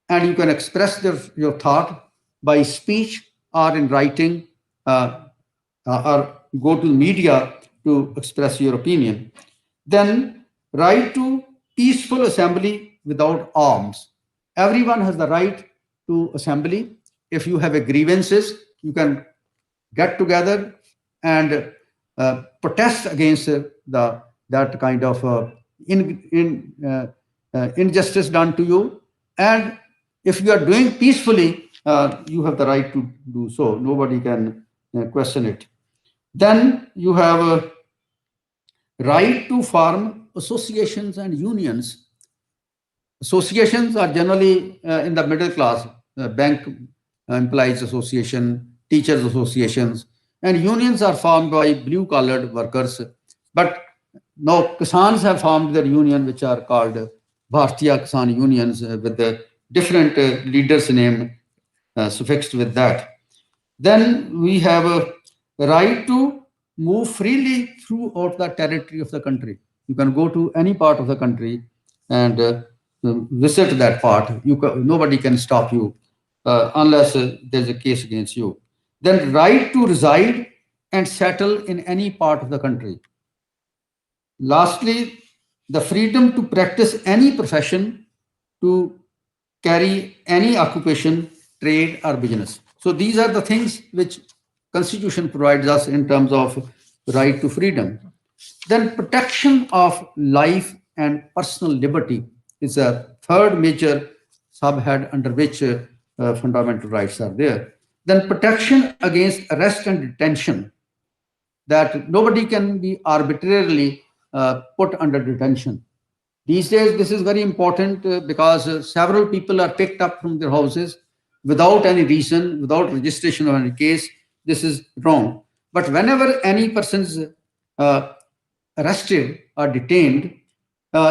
and you can express your thought by speech or in writing, or go to media to express your opinion. Then right to peaceful assembly without arms. Everyone has the right to assembly. If you have a grievances, you can get together and protest against that kind of injustice done to you. And if you are doing peacefully, you have the right to do so. Nobody can question it. Then you have a right to form associations and unions. Associations are generally in the middle class, bank employees association, teachers associations, and unions are formed by blue-collared workers. But now Kisans have formed their union, which are called Bharatiya Kisan unions, with the different leaders' name suffixed with that. Then we have a right to move freely throughout the territory of the country. You can go to any part of the country and visit that part. Nobody can stop you unless there's a case against you. Then right to reside and settle in any part of the country. Lastly, the freedom to practice any profession, to carry any occupation, trade, or business. So these are the things which Constitution provides us in terms of right to freedom. Then protection of life and personal liberty is a third major subhead under which fundamental rights are there. Then protection against arrest and detention, that nobody can be arbitrarily put under detention. These days, this is very important because several people are picked up from their houses without any reason, without registration of any case. This is wrong. But whenever any person is arrested or detained,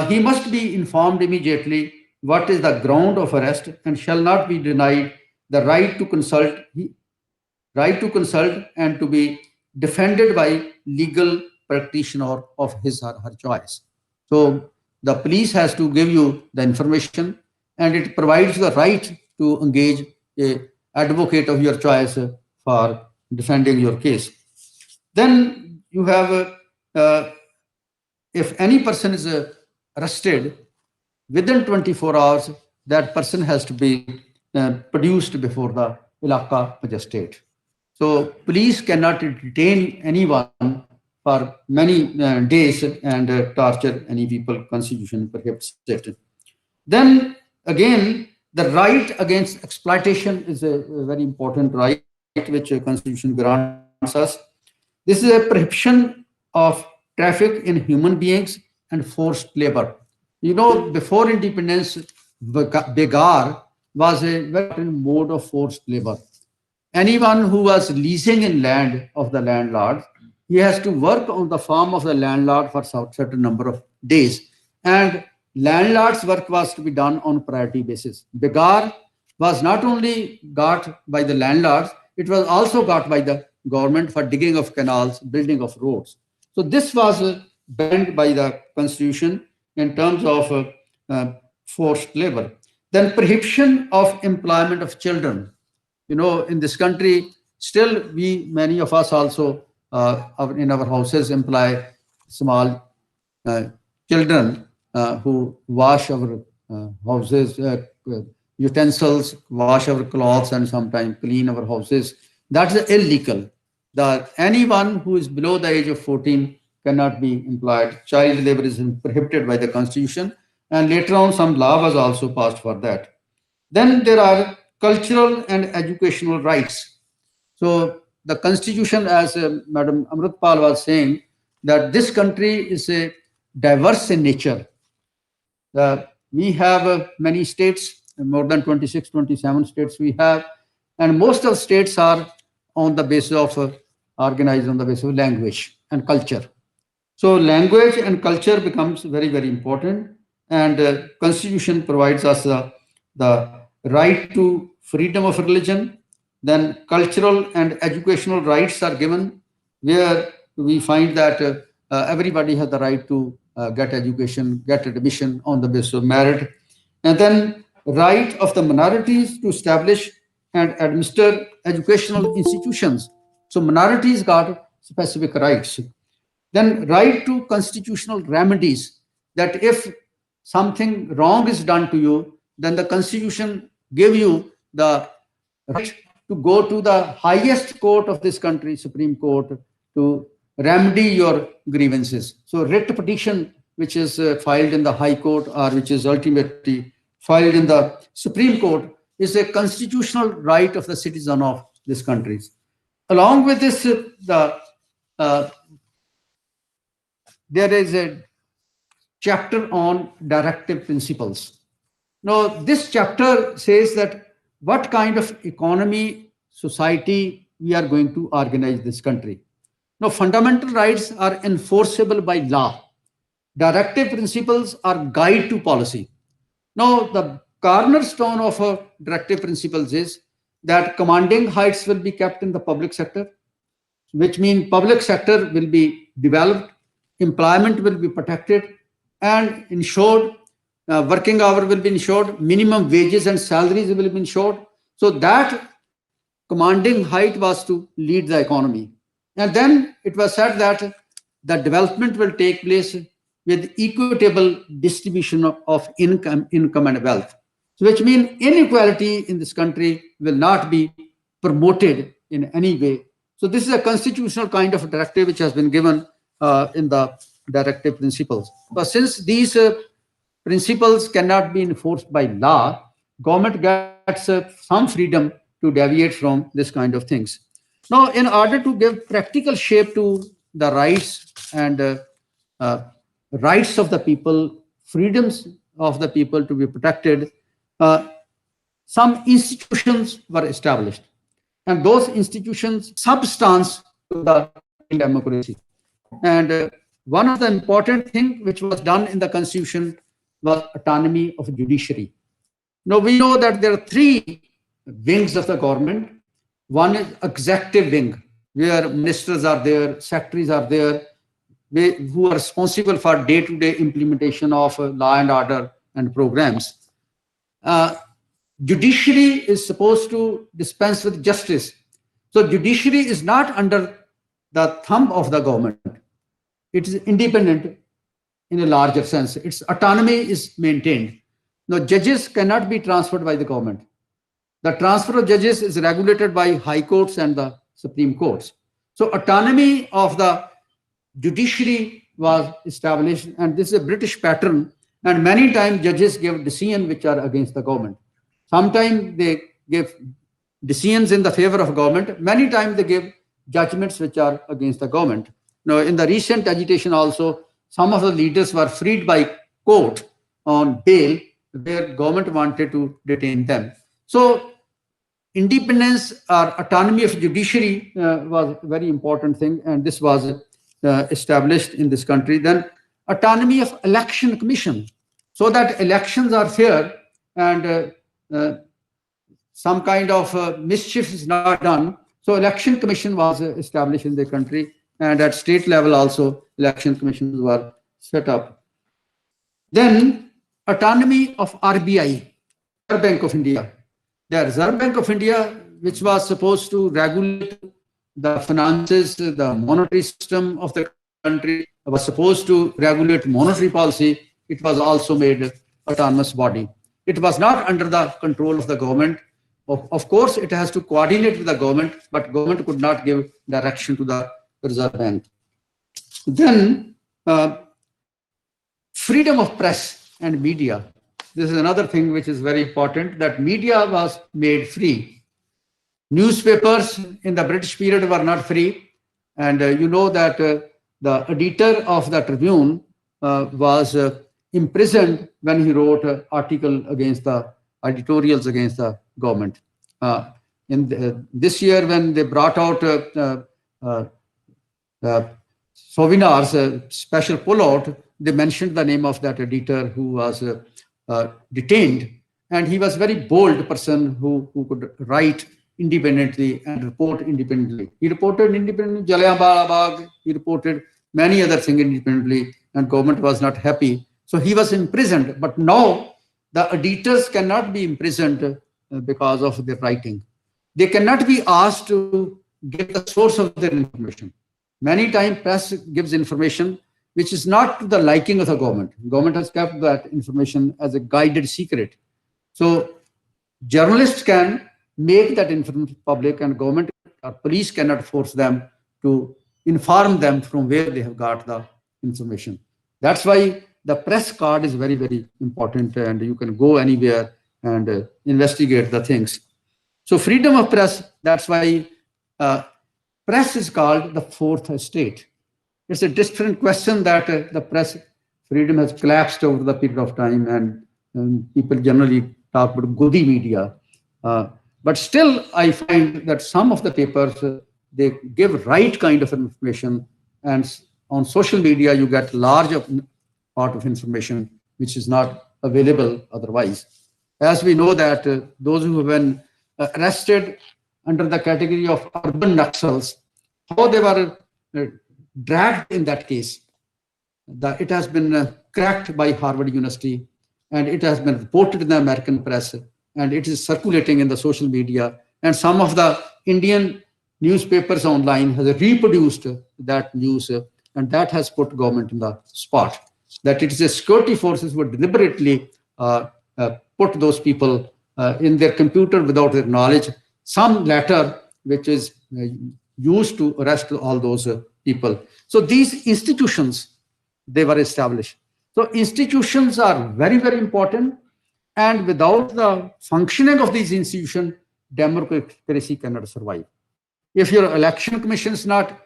He must be informed immediately what is the ground of arrest and shall not be denied the right to consult and to be defended by legal practitioner of his or her choice. So the police has to give you the information, and it provides the right to engage a advocate of your choice for defending your case. Then you have, if any person is arrested within 24 hours, that person has to be produced before the Ilaka magistrate. So police cannot detain anyone for many days and torture any people. Constitution prohibits it. Then again, the right against exploitation is a very important right which a constitution grants us. This is a prohibition of traffic in human beings and forced labor. You know, before independence, begar was a very important mode of forced labor. Anyone who was leasing in land of the landlord, he has to work on the farm of the landlord for a certain number of days. And landlord's work was to be done on priority basis. Begar was not only got by the landlords, it was also got by the government for digging of canals, building of roads. So this was banned by the constitution in terms of forced labor. Then prohibition of employment of children. You know, in this country, still many of us also in our houses employ small children who wash our houses, utensils, wash our clothes, and sometimes clean our houses. That's illegal. Anyone who is below the age of 14 cannot be employed. Child labor is prohibited by the constitution, and later on some law was also passed for that. Then there are cultural and educational rights. So the constitution, as Madam Amrut was saying, that this country is diverse in nature. We have many states, more than 26, 27 states we have, and most of states are on the basis of organized on the basis of language and culture. So language and culture becomes very, very important, and constitution provides us the right to freedom of religion. Then cultural and educational rights are given, where we find that everybody has the right to get education, get admission on the basis of merit. And then right of the minorities to establish and administer educational institutions. So minorities got specific rights. Then right to constitutional remedies, that if something wrong is done to you, then the constitution give you the right to go to the highest court of this country, Supreme Court, to remedy your grievances. So writ petition, which is filed in the High Court or which is ultimately filed in the Supreme Court, is a constitutional right of the citizen of this country. Along with this, there is a chapter on directive principles. Now, this chapter says that what kind of economy, society we are going to organize this country. Now, fundamental rights are enforceable by law. Directive principles are guide to policy. Now, the cornerstone of directive principles is that commanding heights will be kept in the public sector, which means public sector will be developed, employment will be protected and ensured, working hour will be ensured, minimum wages and salaries will be ensured. So that commanding height was to lead the economy. And then it was said that the development will take place with equitable distribution of income and wealth. So which means inequality in this country will not be promoted in any way. So this is a constitutional kind of directive which has been given in the directive principles. But since these principles cannot be enforced by law, government gets some freedom to deviate from this kind of things. Now, in order to give practical shape to the rights and rights of the people, freedoms of the people to be protected, some institutions were established. And those institutions substance to the democracy. And one of the important things which was done in the constitution was autonomy of judiciary. Now we know that there are three wings of the government. One is executive wing, where ministers are there, secretaries are there, who are responsible for day-to-day implementation of law and order and programs. Judiciary is supposed to dispense with justice. So judiciary is not under the thumb of the government. It is independent in a larger sense. Its autonomy is maintained. Now, judges cannot be transferred by the government. The transfer of judges is regulated by high courts and the Supreme Courts. So autonomy of the judiciary was established, and this is a British pattern. And many times judges give decisions which are against the government. Sometimes they give decisions in the favor of government. Many times they give judgments which are against the government. Now, in the recent agitation also, some of the leaders were freed by court on bail, where government wanted to detain them. So independence or autonomy of judiciary was a very important thing, and this was established in this country. Then autonomy of election commission, so that elections are fair and some kind of mischief is not done. So election commission was established in the country, and at state level also election commissions were set up. Then autonomy of RBI, Reserve Bank of India. The Reserve Bank of India, which was supposed to regulate the finances, the monetary system of the country, was supposed to regulate monetary policy. It was also made autonomous body. It was not under the control of the government. Of course, it has to coordinate with the government, but government could not give direction to the Reserve Bank. Then freedom of press and media. This is another thing which is very important, that media was made free. Newspapers in the British period were not free. And you know that the editor of the Tribune was imprisoned when he wrote an article against the editorials against the government. This year, when they brought out Sovinar's special pullout, they mentioned the name of that editor who was detained, and he was a very bold person who could write independently and report independently. He reported independently Jallianwala Bagh, he reported many other things independently, and government was not happy. So he was imprisoned. But now the editors cannot be imprisoned because of their writing. They cannot be asked to give the source of their information. Many times press gives information which is not to the liking of the government. Government has kept that information as a guided secret. So journalists can make that information public, and government or police cannot force them to inform them from where they have got the information. That's why the press card is very, very important, and you can go anywhere and investigate the things. So freedom of press, that's why press is called the fourth estate. It's a different question that the press freedom has collapsed over the period of time, and people generally talk about goody media. But still, I find that some of the papers, they give right kind of information, and on social media, you get large part of information which is not available otherwise. As we know that those who have been arrested under the category of urban Naxals, how they were dragged in that case. It has been cracked by Harvard University, and it has been reported in the American press, and it is circulating in the social media. And some of the Indian newspapers online has reproduced that news, and that has put government in the spot. That it is the security forces who deliberately put those people in their computer without their knowledge, some letter which is used to arrest all those people. So these institutions, they were established. So institutions are very, very important, and without the functioning of these institutions, democracy cannot survive. If your election commission is not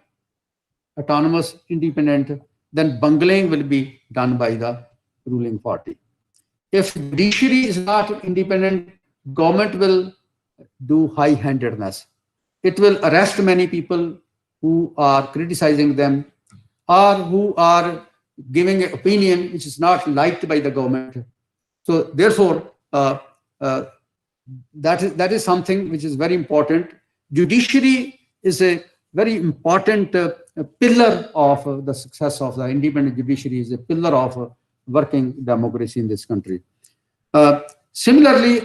autonomous, independent, then bungling will be done by the ruling party. If judiciary is not independent, government will do high-handedness. It will arrest many people who are criticizing them. or who are giving an opinion which is not liked by the government. So therefore, that is something which is very important. Judiciary is a very important pillar of the success of the independent judiciary, is a pillar of working democracy in this country. Similarly,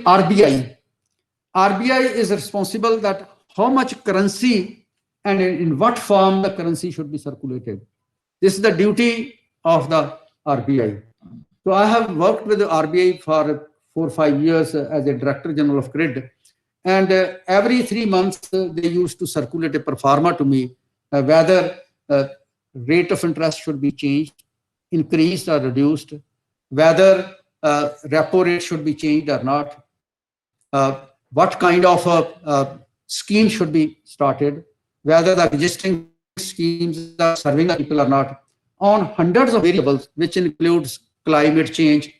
RBI is responsible that how much currency and in what form the currency should be circulated. This is the duty of the RBI. So I have worked with the RBI for 4 or 5 years as a Director General of Grid. And every 3 months, they used to circulate a performa to me, whether rate of interest should be changed, increased or reduced, whether repo rate should be changed or not, what kind of scheme should be started, whether the existing schemes are serving the people or not, on hundreds of variables, which includes climate change,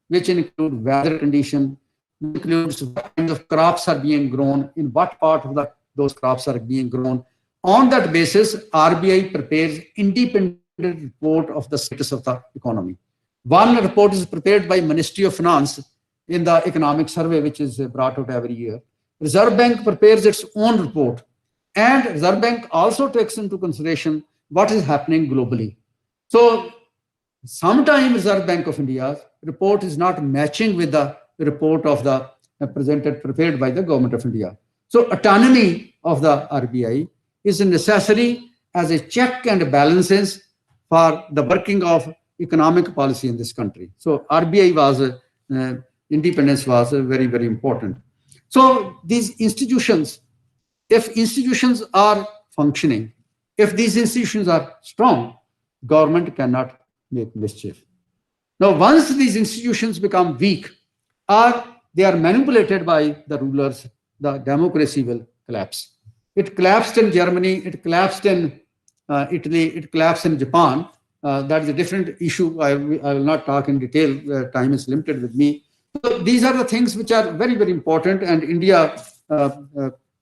which include weather condition, includes what kinds of crops are being grown, in what part of those crops are being grown. On that basis, RBI prepares independent report of the status of the economy. One report is prepared by Ministry of Finance in the economic survey, which is brought out every year. Reserve Bank prepares its own report, and Reserve Bank also takes into consideration what is happening globally. So sometimes Reserve Bank of India's report is not matching with the report of the prepared by the Government of India. So autonomy of the RBI is necessary as a check and balances for the working of economic policy in this country. So RBI was, independence was very, very important. So these institutions, if institutions are functioning, if these institutions are strong, government cannot make mischief. Now, once these institutions become weak or they are manipulated by the rulers, the democracy will collapse. It collapsed in Germany, it collapsed in Italy, it collapsed in Japan. That is a different issue. I will not talk in detail. Time is limited with me. So these are the things which are very, very important, and India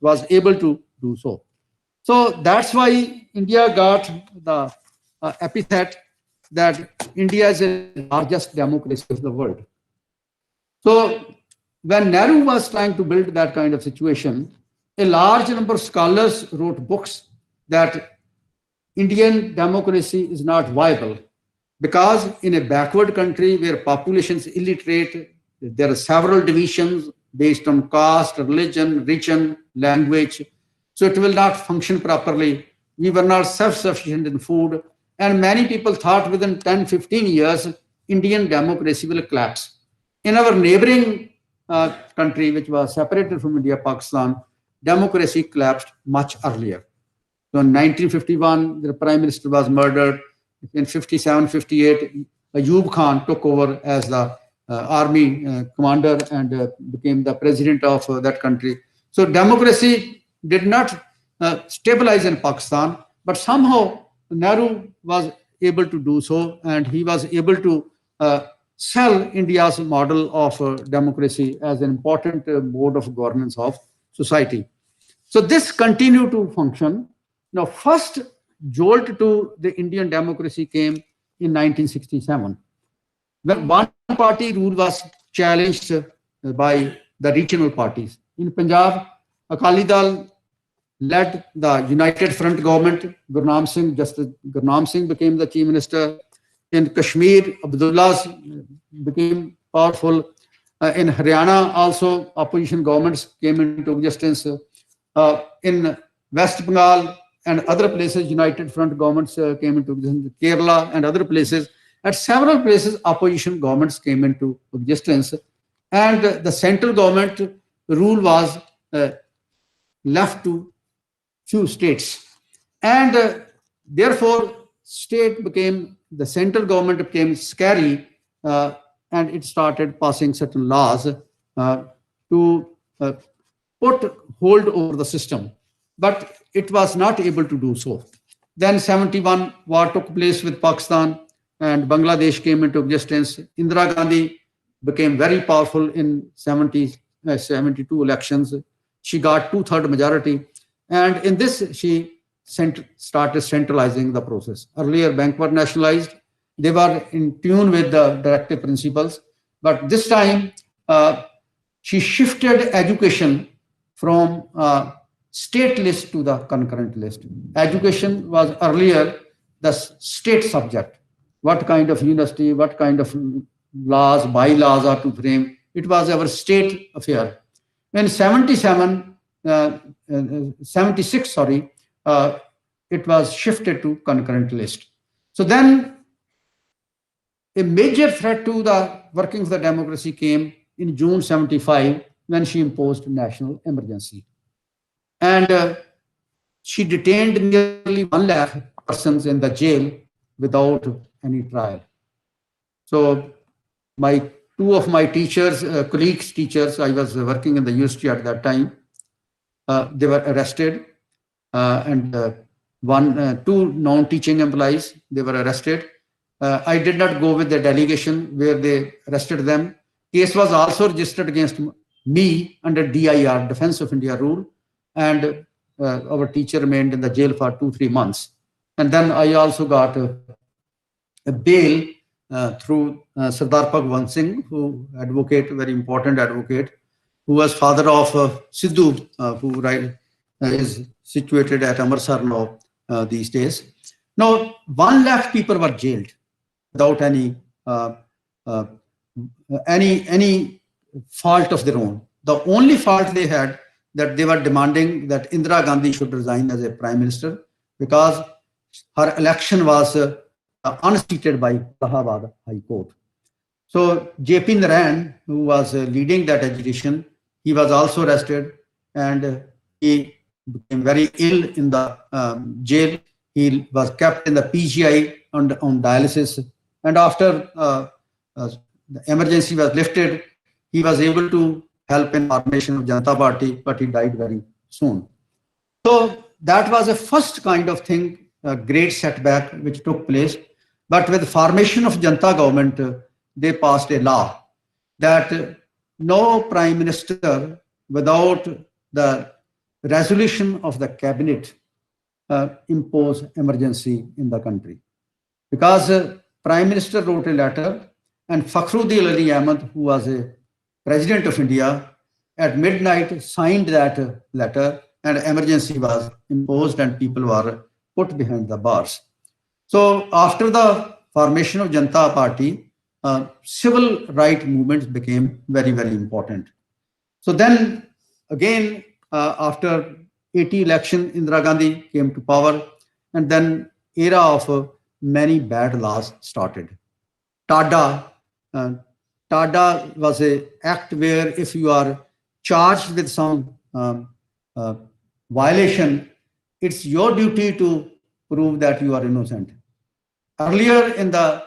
was able to do so. So that's why India got the epithet that India is the largest democracy of the world. So when Nehru was trying to build that kind of situation, a large number of scholars wrote books that Indian democracy is not viable, because in a backward country where population is illiterate, there are several divisions based on caste, religion, region, language. So it will not function properly. We were not self-sufficient in food. And many people thought within 10, 15 years, Indian democracy will collapse. In our neighboring country, which was separated from India, Pakistan, democracy collapsed much earlier. So in 1951, the prime minister was murdered. In 57, 58, Ayub Khan took over as the army commander and became the president of that country. So democracy did not stabilize in Pakistan, but somehow Nehru was able to do so, and he was able to sell India's model of democracy as an important mode of governance of society. So this continued to function. Now, first jolt to the Indian democracy came in 1967, when one-party rule was challenged by the regional parties. In Punjab, Akali Dal led the United Front government. Justice Gurnam Singh became the chief minister. In Kashmir, Abdullahs became powerful. In Haryana, also opposition governments came into existence. In West Bengal and other places, United Front governments came into existence. Kerala and other places. At several places, opposition governments came into existence, and the central government rule was left to few states. And therefore, the central government became scary, and it started passing certain laws to put hold over the system. But it was not able to do so. Then 71 war took place with Pakistan, and Bangladesh came into existence. Indira Gandhi became very powerful in 72 elections. She got 2/3 majority. And in this, she started centralizing the process. Earlier, banks were nationalized. They were in tune with the directive principles. But this time, she shifted education from state list to the concurrent list. Education was earlier the state subject. What kind of university, what kind of laws, bylaws are to frame. It was our state affair. When 76, sorry, it was shifted to concurrent list. So then a major threat to the workings of the democracy came in June 75 when she imposed national emergency. And she detained nearly 1 lakh persons in the jail without any trial. So two of my teachers, colleagues, teachers, I was working in the university at that time, they were arrested, and two non-teaching employees, they were arrested. I did not go with the delegation where they arrested them. Case was also registered against me under DIR, Defense of India rule, and our teacher remained in the jail for 2-3 months. And then I also got a bail through Sardar Bhagwan Singh, who advocate, very important advocate, who was father of Sidhu, who is situated at Amritsar now these days. Now, 1 lakh people were jailed without any fault of their own. The only fault they had, that they were demanding that Indira Gandhi should resign as a prime minister because her election was unseated by Allahabad High Court. So JP Narayan, who was leading that agitation, he was also arrested, and he became very ill in the jail. He was kept in the PGI on dialysis, and after the emergency was lifted, he was able to help in formation of Janata Party, but he died very soon. So that was a first kind of thing, a great setback which took place. But with the formation of Janata government, they passed a law that no prime minister without the resolution of the cabinet impose emergency in the country. Because prime minister wrote a letter, and Fakhruddin Ali Ahmad, who was a president of India, at midnight signed that letter, and emergency was imposed and people were put behind the bars. So after the formation of Janata Party, civil rights movements became very, very important. So then again, after 80 election, Indira Gandhi came to power, and then era of many bad laws started. Tada was an act where if you are charged with some violation, it's your duty to prove that you are innocent. Earlier in the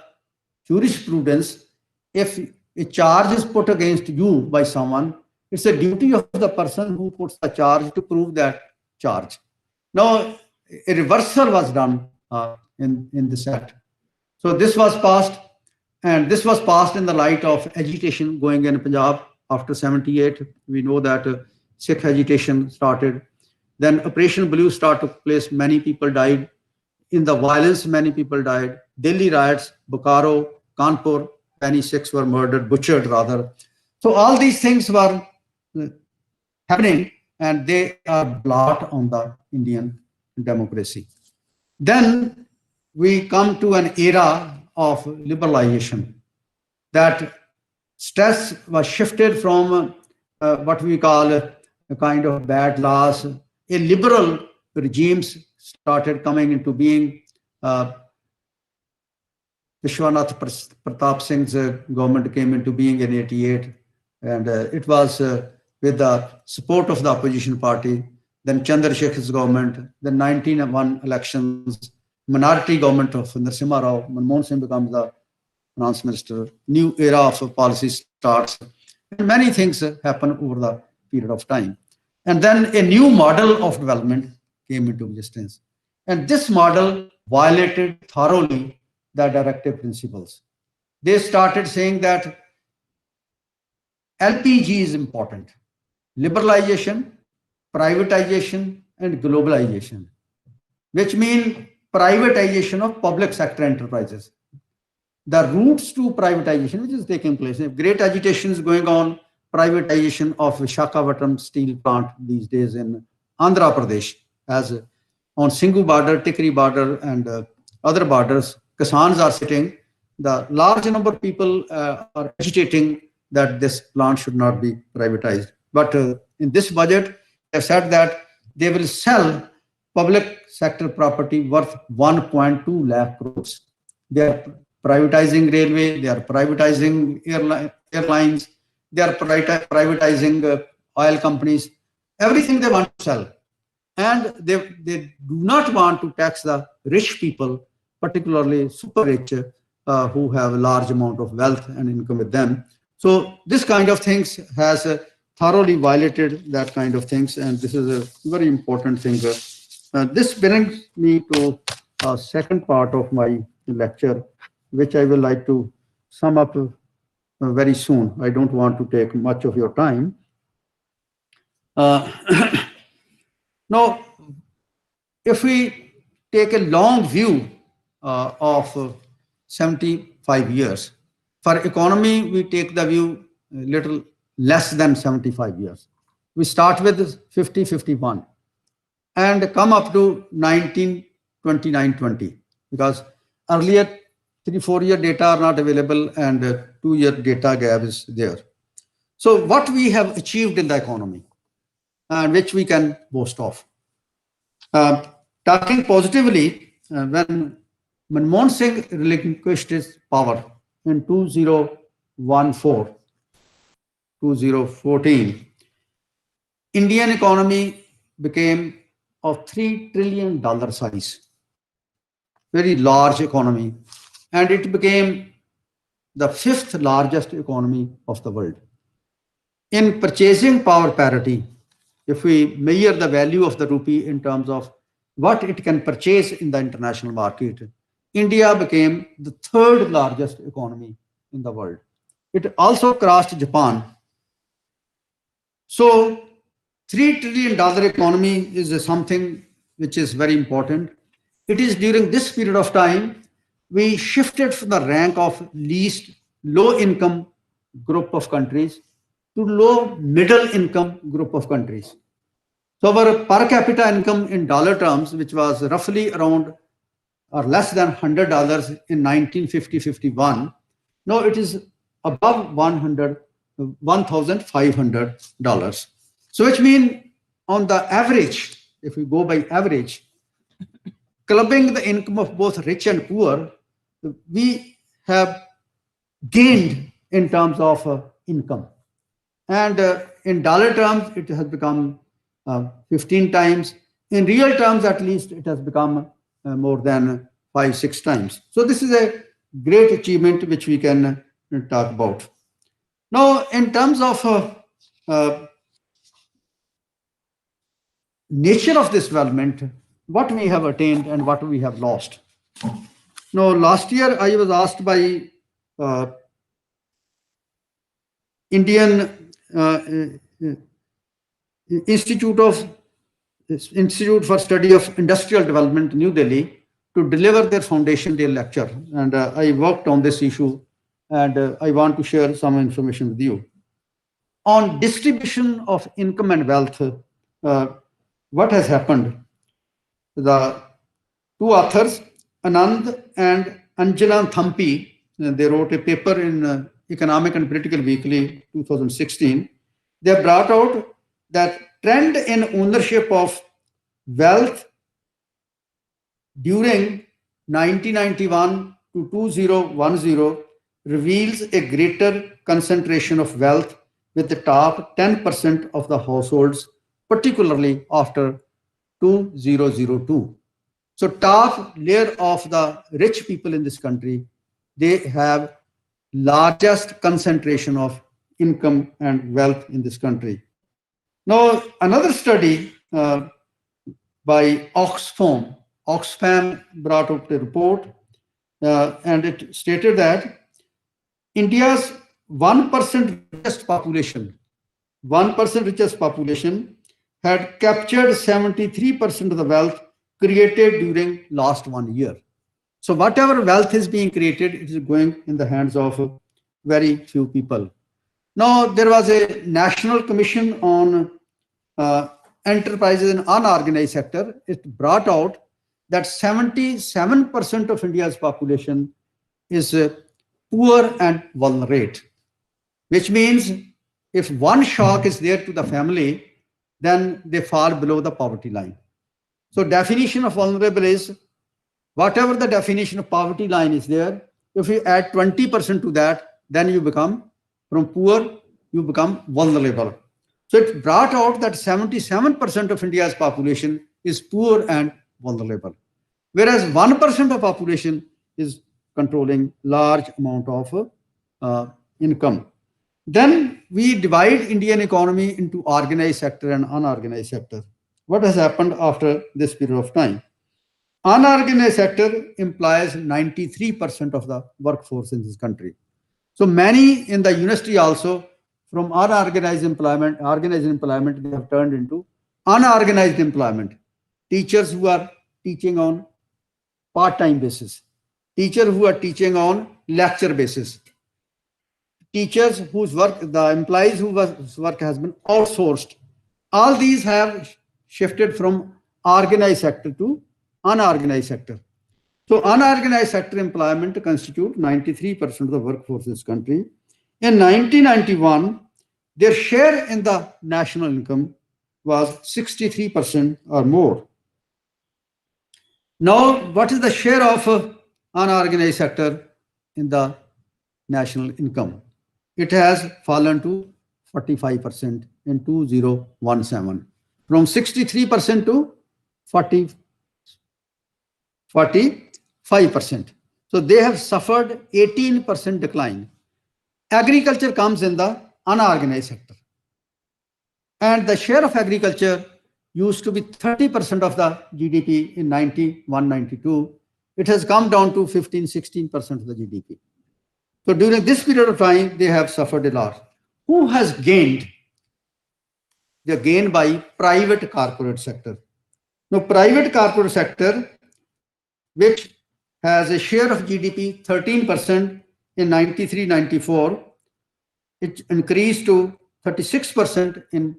jurisprudence, if a charge is put against you by someone, it's a duty of the person who puts the charge to prove that charge. Now, a reversal was done in this act. So this was passed, and this was passed in the light of agitation going in Punjab after 78. We know that Sikh agitation started. Then Operation Blue Star took place. Many people died. In the violence, many people died. Delhi riots, Bokaro, Kanpur, many Sikhs were murdered, butchered rather. So all these things were happening, and they are blot on the Indian democracy. Then we come to an era of liberalization. That stress was shifted from what we call a kind of bad laws. A liberal regimes started coming into being. Vishwanath Pratap Singh's government came into being in 88, and it was with the support of the opposition party. Then Chandrasekhar's government, the 1901 elections, minority government of Narasimha Rao, Manmohan Singh becomes the finance minister, new era of policy starts, and many things happen over the period of time. And then a new model of development came into existence. And this model violated thoroughly the directive principles. They started saying that LPG is important. Liberalization, privatization, and globalization. which mean privatization of public sector enterprises. The routes to privatization which is taking place, great agitation is going on, privatization of Visakhapatnam steel plant these days in Andhra Pradesh, as on Singhu border, Tikri border, and other borders, Kisans are sitting. The large number of people are agitating that this plant should not be privatized. But in this budget, they have said that they will sell public sector property worth 1.2 lakh crores. They are privatizing railway, they are privatizing airlines, they are privatizing oil companies, everything they want to sell. And they do not want to tax the rich people, particularly super rich, who have a large amount of wealth and income with them. So this kind of things has thoroughly violated that kind of things, and this is a very important thing. This brings me to a second part of my lecture, which I will like to sum up very soon. I don't want to take much of your time. Now, if we take a long view of 75 years, for economy, we take the view a little less than 75 years. We start with 50, 51 and come up to 1929, 20, because earlier 3-4 year data are not available and 2-year data gap is there. So what we have achieved in the economy, and which we can boast of. Talking positively, when Manmohan Singh relinquished his power in 2014, 2014, Indian economy became of $3 trillion size, very large economy, and it became the 5th largest economy of the world. In purchasing power parity, if we measure the value of the rupee in terms of what it can purchase in the international market, India became the 3rd largest economy in the world. It also crossed Japan. So $3 trillion economy is something which is very important. It is during this period of time, we shifted from the rank of least low income group of countries to low middle income group of countries. So our per capita income in dollar terms, which was roughly around or less than $100 in 1950-51, now it is above $1,500. So which means on the average, if we go by average, clubbing the income of both rich and poor, we have gained in terms of income. And in dollar terms, it has become 15 times. In real terms, at least, it has become more than 5-6 times. So this is a great achievement which we can talk about. Now, in terms of nature of this development, what we have attained and what we have lost. Now, last year I was asked by Indian Institute for Study of Industrial Development, New Delhi, to deliver their Foundation Day lecture. And I worked on this issue, and I want to share some information with you. On distribution of income and wealth, what has happened? The two authors, Anand and Anjana Thampi, they wrote a paper in Economic and Political Weekly 2016. They brought out that trend in ownership of wealth during 1991 to 2010 reveals a greater concentration of wealth with the top 10% of the households, particularly after 2002. So top layer of the rich people in this country, they have largest concentration of income and wealth in this country. Now, another study by Oxfam brought out a report, and it stated that India's 1% richest population had captured 73% of the wealth created during last 1 year. So whatever wealth is being created, it is going in the hands of very few people. Now, there was a national commission on enterprises in unorganized sector. It brought out that 77% of India's population is poor and vulnerable, which means if one shock is there to the family, then they fall below the poverty line. So definition of vulnerable is whatever the definition of poverty line is there, if you add 20% to that, then you become from poor, you become vulnerable. So it brought out that 77% of India's population is poor and vulnerable, whereas 1% of population is controlling large amount of income. Then we divide Indian economy into organized sector and unorganized sector. What has happened after this period of time? Unorganized sector implies 93% of the workforce in this country. So many in the university also, from unorganized employment, organized employment, they have turned into unorganized employment. Teachers who are teaching on part-time basis, teachers who are teaching on lecture basis, teachers whose work, the employees whose work has been outsourced. All these have shifted from organized sector to unorganized sector. So unorganized sector employment constitute 93% of the workforce in this country. In 1991, their share in the national income was 63% or more. Now, what is the share of unorganized sector in the national income? It has fallen to 45% in 2017, from 63% to 45%. So they have suffered 18% decline. Agriculture comes in the unorganized sector. And the share of agriculture used to be 30% of the GDP in 91-92. It has come down to 15-16% of the GDP. So during this period of time, they have suffered a lot. Who has gained? They are gained by private corporate sector. Now, private corporate sector, which has a share of GDP 13% in 93-94, it increased to 36% in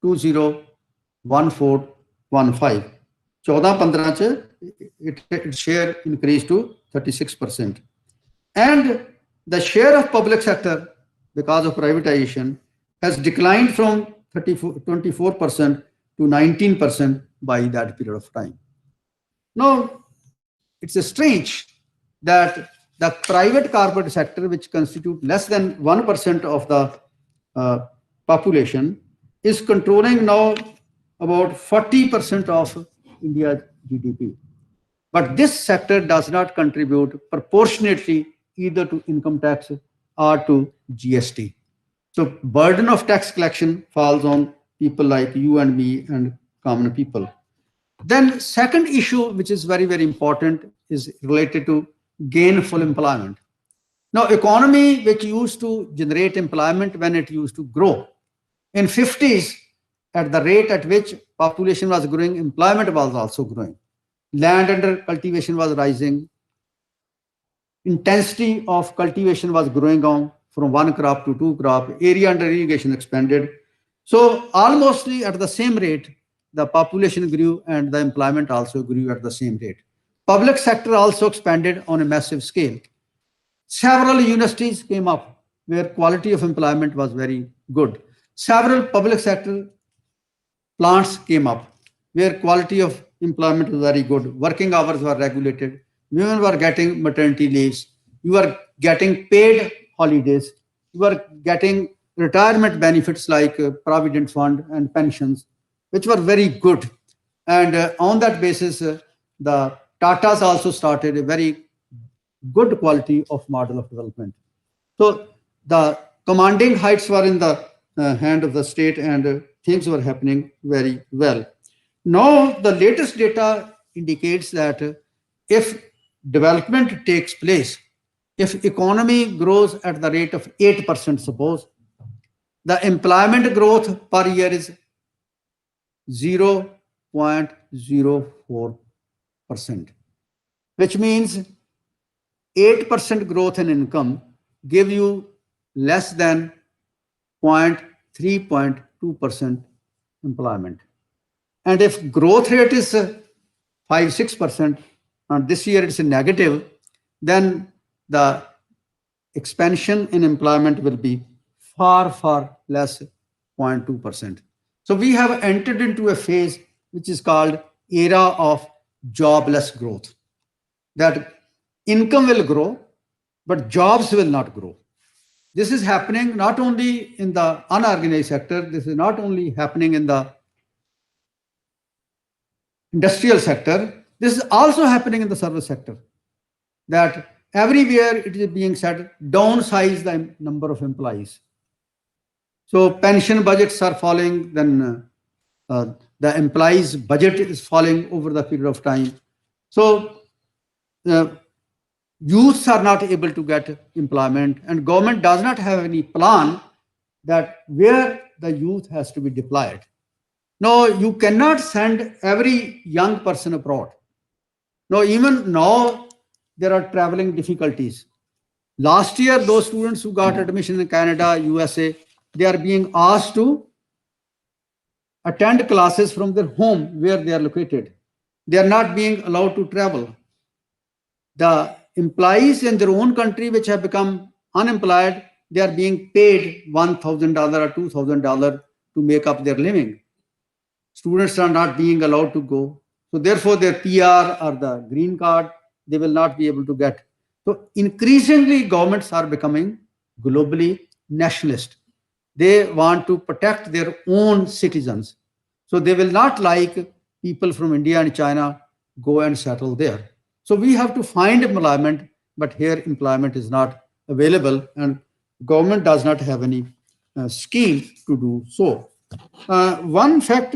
2014-15. 14-15 its share increased to 36%. And the share of public sector, because of privatization, has declined from 24% to 19% by that period of time. Now, it's strange that the private corporate sector, which constitute less than 1% of the population, is controlling now about 40% of India's GDP. But this sector does not contribute proportionately either to income tax or to GST. So burden of tax collection falls on people like you and me and common people. Then second issue, which is very, very important, is related to gainful employment. Now, economy which used to generate employment when it used to grow. In 50s, at the rate at which population was growing, employment was also growing. Land under cultivation was rising. Intensity of cultivation was growing on from one crop to two crop. Area under irrigation expanded. So almost at the same rate, the population grew and the employment also grew at the same rate. Public sector also expanded on a massive scale. Several universities came up where quality of employment was very good. Several public sector plants came up where quality of employment was very good. Working hours were regulated. Women were getting maternity leaves. You were getting paid holidays. You were getting retirement benefits like provident fund and pensions, which were very good. And on that basis, the Tatas also started a very good quality of model of development. So the commanding heights were in the hand of the state and things were happening very well. Now, the latest data indicates that if development takes place, if economy grows at the rate of 8%, suppose, the employment growth per year is 0.04%. which means 8% growth in income give you less than 3.2% employment. And if growth rate is 5-6%, and this year it's a negative, then the expansion in employment will be far, far less, 0.2%. So we have entered into a phase which is called era of jobless growth. That income will grow, but jobs will not grow. This is happening not only in the unorganized sector, this is not only happening in the industrial sector, this is also happening in the service sector. That everywhere it is being said, downsize the number of employees. So pension budgets are falling, then the employees' budget is falling over the period of time. So youths are not able to get employment, and government does not have any plan that where the youth has to be deployed. No, you cannot send every young person abroad. No, even now there are traveling difficulties. Last year, those students who got admission in Canada, USA, they are being asked to attend classes from their home where they are located. They are not being allowed to travel. The employees in their own country which have become unemployed, they are being paid $1,000 or $2,000 to make up their living. Students are not being allowed to go. So therefore their PR or the green card, they will not be able to get. So increasingly governments are becoming globally nationalist. They want to protect their own citizens. So they will not like people from India and China go and settle there. So we have to find employment, but here employment is not available and government does not have any scheme to do so. One fact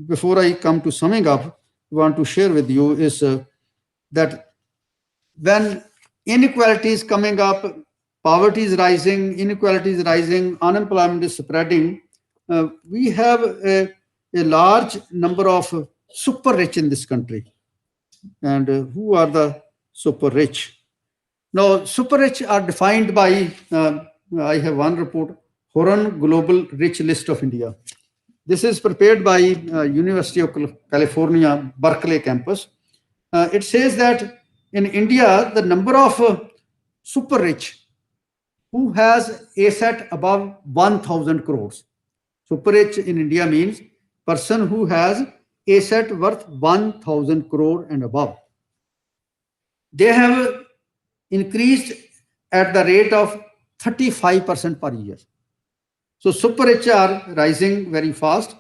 before I come to summing up, I want to share with you is that when inequality is coming up, poverty is rising, inequality is rising, unemployment is spreading, we have a large number of super rich in this country. And who are the super rich? Now, super rich are defined by, I have one report, Horan Global Rich List of India. This is prepared by University of California, Berkeley campus. It says that in India, the number of super rich who has asset above 1,000 crores. Super rich in India means person who has asset worth 1,000 crore and above. They have increased at the rate of 35% per year. So super rich are rising very fast,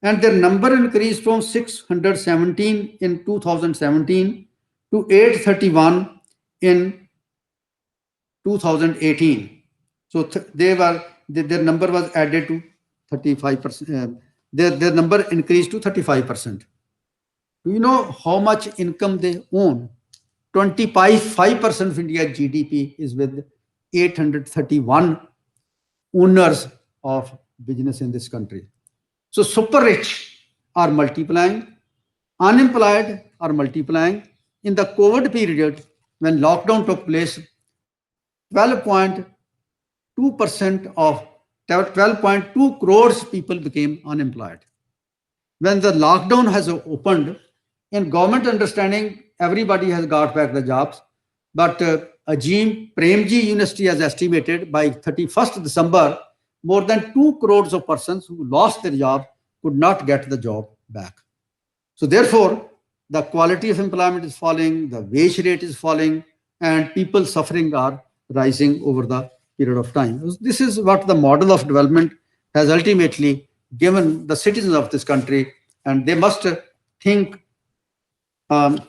and their number increased from 617 in 2017 to 831 in 2018. So their number was added to 35%. Their number increased to 35%. Do you know how much income they own? 25% of India's GDP is with 831 owners of business in this country. So super rich are multiplying, unemployed are multiplying. In the COVID period, when lockdown took place, 12.2 crores people became unemployed. When the lockdown has opened, in government understanding, everybody has got back the jobs. But Ajim Premji University has estimated by 31st December, more than 2 crores of persons who lost their job could not get the job back. So therefore, the quality of employment is falling, the wage rate is falling, and people suffering are rising over the period of time. This is what the model of development has ultimately given the citizens of this country, and they must think and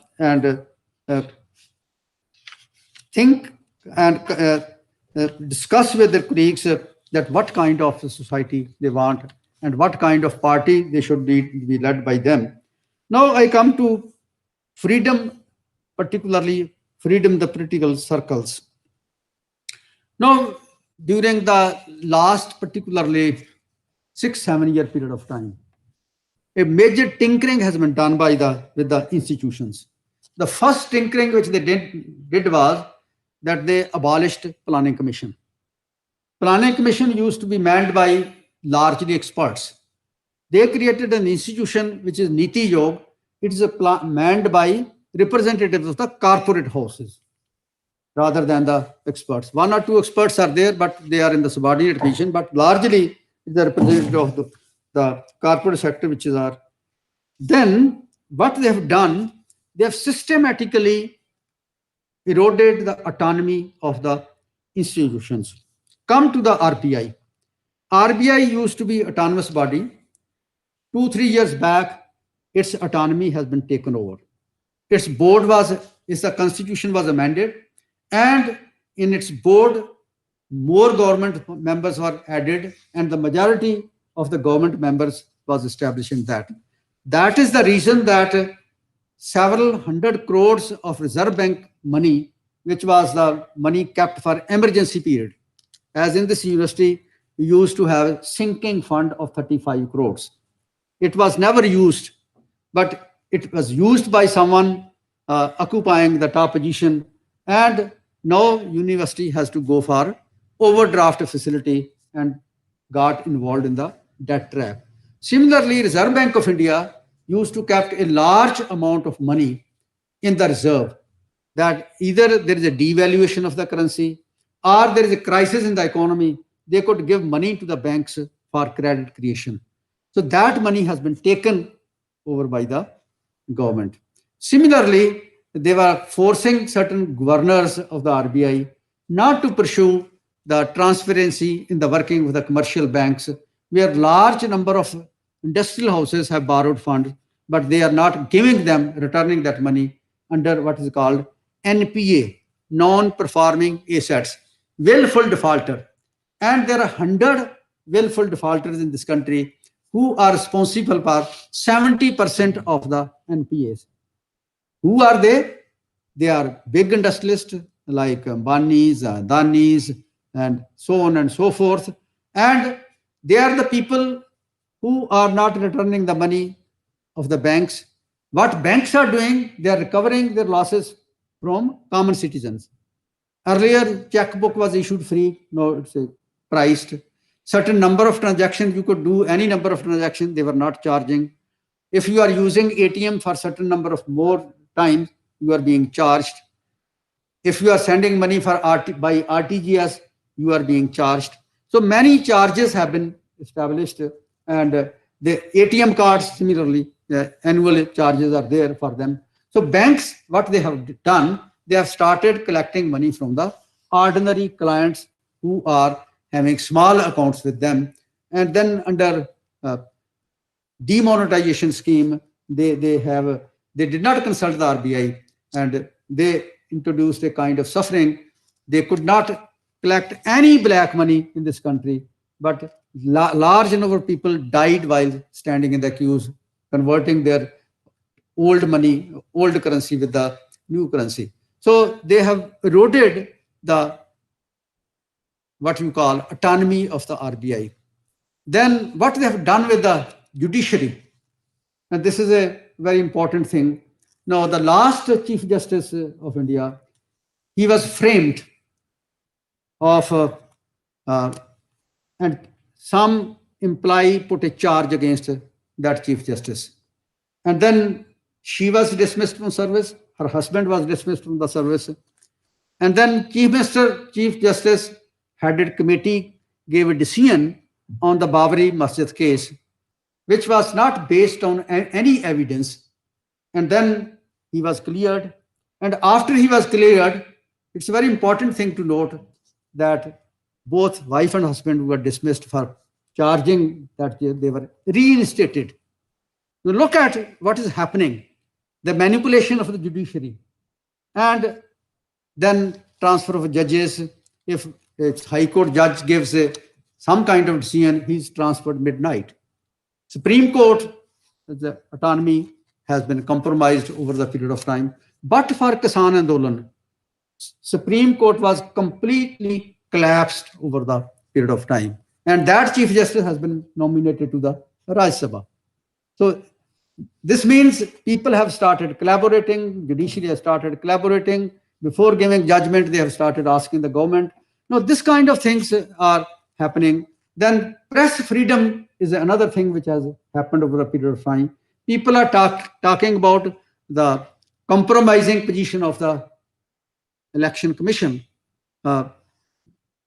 discuss with their colleagues that what kind of society they want and what kind of party they should be led by them. Now I come to freedom, particularly freedom in the political circles. Now, during the last particularly 6-7 year period of time, a major tinkering has been done with the institutions. The first tinkering which they did was that they abolished planning commission. Planning commission used to be manned by largely experts. They created an institution which is Niti Yog. It is manned by representatives of the corporate houses rather than the experts. One or two experts are there, but they are in the subordinate position, but largely the representative of the corporate sector, which is our. Then what they have done, they have systematically eroded the autonomy of the institutions. Come to the RBI. RBI used to be autonomous body. 2-3 years back, its autonomy has been taken over. Its board the constitution was amended, and in its board, more government members were added, and the majority of the government members was established in that. That is the reason that several hundred crores of Reserve Bank money, which was the money kept for emergency period, as in this university, we used to have a sinking fund of 35 crores. It was never used, but it was used by someone occupying the top position, and now university has to go for overdraft facility and got involved in the debt trap. Similarly, Reserve Bank of India used to keep a large amount of money in the reserve, that either there is a devaluation of the currency or there is a crisis in the economy, they could give money to the banks for credit creation. So that money has been taken over by the government. Similarly, they were forcing certain governors of the RBI not to pursue the transparency in the working with the commercial banks, where large number of industrial houses have borrowed funds, but they are not giving them, returning that money under what is called NPA, non-performing assets, willful defaulter. And there are 100 willful defaulters in this country who are responsible for 70% of the NPAs. Who are they? They are big industrialists like Ambanis, Adanis, and so on and so forth. And they are the people who are not returning the money of the banks. What banks are doing, they are recovering their losses from common citizens. Earlier, checkbook was issued free. Now it's priced. Certain number of transactions, you could do any number of transactions, they were not charging. If you are using ATM for certain number of more times, you are being charged. If you are sending money by RTGS, you are being charged. So many charges have been established, and the ATM cards, similarly, the annual charges are there for them. So banks, what they have done, they have started collecting money from the ordinary clients who are having small accounts with them. And then under demonetization scheme, they did not consult the RBI, and they introduced a kind of suffering. They could not collect any black money in this country, but large number of people died while standing in the queues, converting their old money, old currency with the new currency. So they have eroded the what you call autonomy of the RBI. Then what they have done with the judiciary, and this is a very important thing. Now, the last Chief Justice of India, he was framed of, and some employee put a charge against that Chief Justice. And then she was dismissed from service, her husband was dismissed from the service. And then Chief Justice headed committee gave a decision on the Babri Masjid case, which was not based on any evidence. And then he was cleared. And after he was cleared, it's a very important thing to note that both wife and husband were dismissed for charging that they were reinstated. Now look at what is happening, the manipulation of the judiciary. And then transfer of judges. If a High Court judge gives some kind of decision, he's transferred midnight. Supreme Court, the autonomy has been compromised over the period of time. But for Kisan Andolan, Supreme Court was completely collapsed over the period of time. And that Chief Justice has been nominated to the Rajya Sabha. So This means people have started collaborating, judiciary has started collaborating. Before giving judgment, they have started asking the government. Now, this kind of things are happening. Then press freedom is another thing which has happened over a period of time. People are talking about the compromising position of the election commission.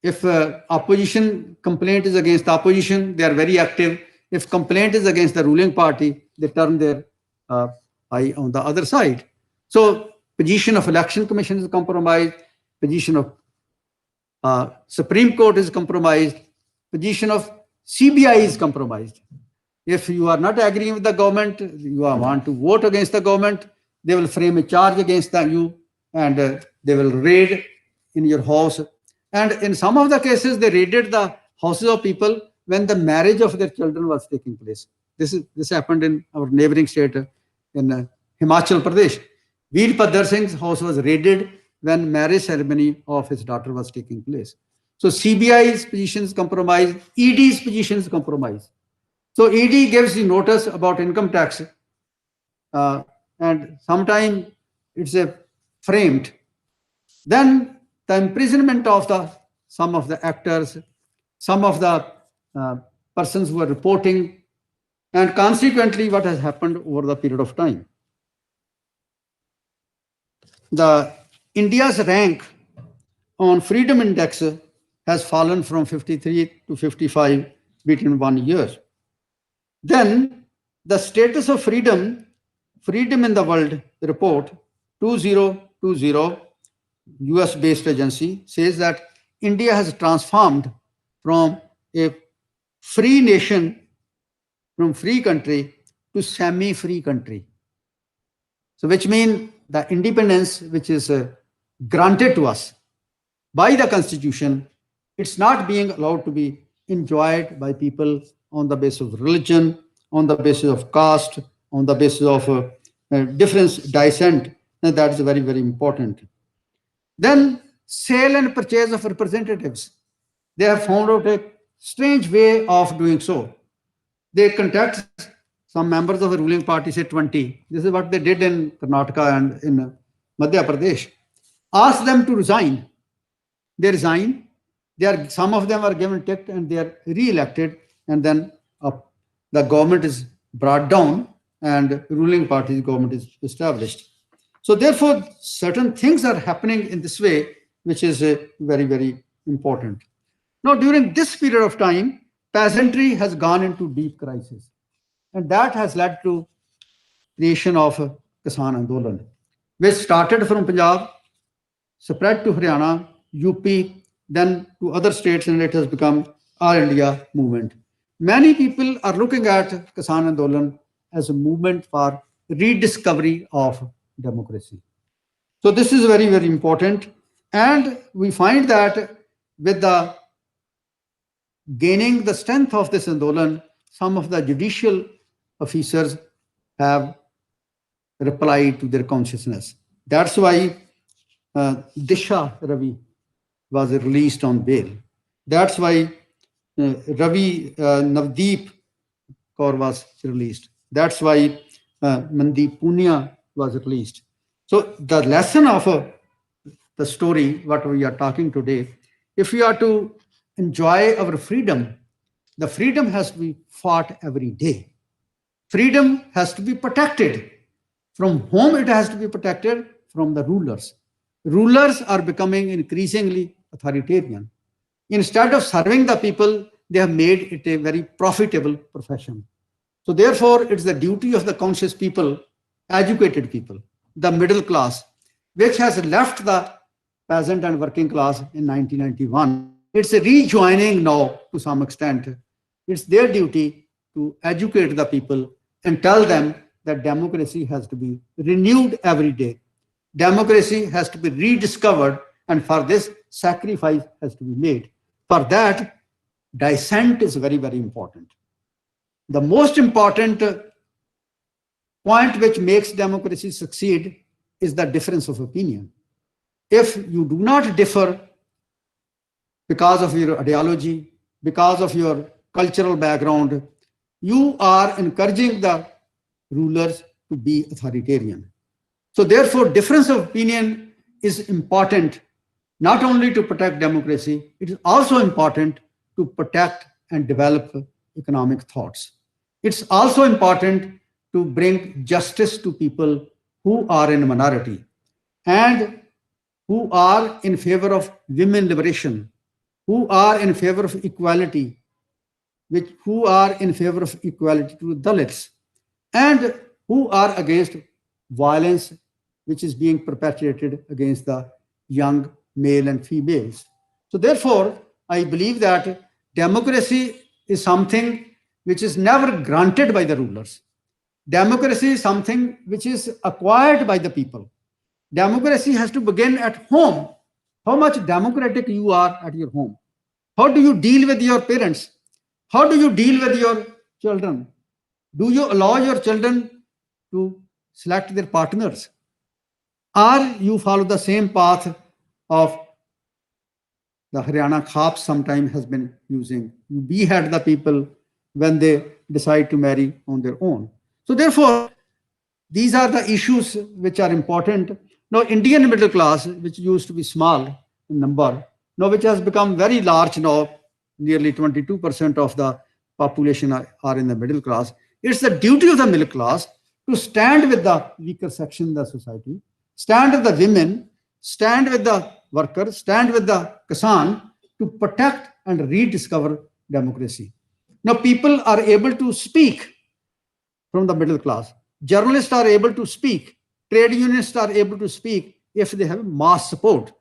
If opposition complaint is against the opposition, they are very active. If complaint is against the ruling party, they turn their eye on the other side. So position of election commission is compromised, position of Supreme Court is compromised, position of CBI is compromised. If you are not agreeing with the government, you want to vote against the government, they will frame a charge against you, and they will raid in your house. And in some of the cases, they raided the houses of people when the marriage of their children was taking place. This happened in our neighboring state, in Himachal Pradesh. Veer Padar Singh's house was raided when marriage ceremony of his daughter was taking place. So CBI's position is compromised, ED's position is compromised. So ED gives you notice about income tax, and sometimes it's framed. Then the imprisonment of some of the actors, some of the persons who are reporting, and consequently what has happened over the period of time. India's rank on Freedom Index has fallen from 53 to 55 between 1 year. Then the status of freedom in the world report 2020, US-based agency, says that India has transformed from a free nation, from free country to semi-free country. So which means the independence which is granted to us by the constitution, it's not being allowed to be enjoyed by people on the basis of religion, on the basis of caste, on the basis of difference, dissent. And that is very, very important. Then sale and purchase of representatives. They have found out a strange way of doing so. They contact some members of the ruling party, say 20. This is what they did in Karnataka and in Madhya Pradesh. Ask them to resign. They resign. Some of them are given ticket and they are re-elected, and then the government is brought down and ruling party's government is established. So therefore, certain things are happening in this way, which is very, very important. Now, during this period of time, peasantry has gone into deep crisis, and that has led to creation of Kisan Andolan, which started from Punjab, spread to Haryana, UP, then to other states, and it has become All India movement. Many people are looking at Kisan Andolan as a movement for rediscovery of democracy. So this is very, very important. And we find that with the gaining the strength of this Andolan, some of the judicial officers have replied to their consciousness. That's why Disha Ravi was released on bail. That's why Navdeep Kaur was released. That's why Mandeep Punia was released. So the lesson of the story, what we are talking today, if we are to enjoy our freedom, the freedom has to be fought every day. Freedom has to be protected. From whom it has to be protected? From the rulers. Rulers are becoming increasingly authoritarian. Instead of serving the people, they have made it a very profitable profession. So therefore, it's the duty of the conscious people, educated people, the middle class, which has left the peasant and working class in 1991. It's a rejoining now to some extent. It's their duty to educate the people and tell them that democracy has to be renewed every day. Democracy has to be rediscovered, and for this, sacrifice has to be made. For that, dissent is very, very important. The most important point which makes democracy succeed is the difference of opinion. If you do not differ because of your ideology, because of your cultural background, you are encouraging the rulers to be authoritarian. So therefore, difference of opinion is important not only to protect democracy, it is also important to protect and develop economic thoughts. It's also important to bring justice to people who are in a minority and who are in favor of women liberation, who are in favor of equality, who are in favor of equality to Dalits, and who are against violence which is being perpetrated against the young male and females. So therefore, I believe that democracy is something which is never granted by the rulers. Democracy is something which is acquired by the people. Democracy has to begin at home. How much democratic you are at your home? How do you deal with your parents? How do you deal with your children? Do you allow your children to select their partners? Or you follow the same path of the Haryana Khap sometimes has been using? You behead the people when they decide to marry on their own. So therefore, these are the issues which are important. Now, Indian middle class, which used to be small in number, now which has become very large now, nearly 22% of the population are in the middle class. It's the duty of the middle class to stand with the weaker section in the society, stand with the women, stand with the workers, stand with the Kisan to protect and rediscover democracy. Now, people are able to speak from the middle class. Journalists are able to speak. Trade unionists are able to speak if they have mass support.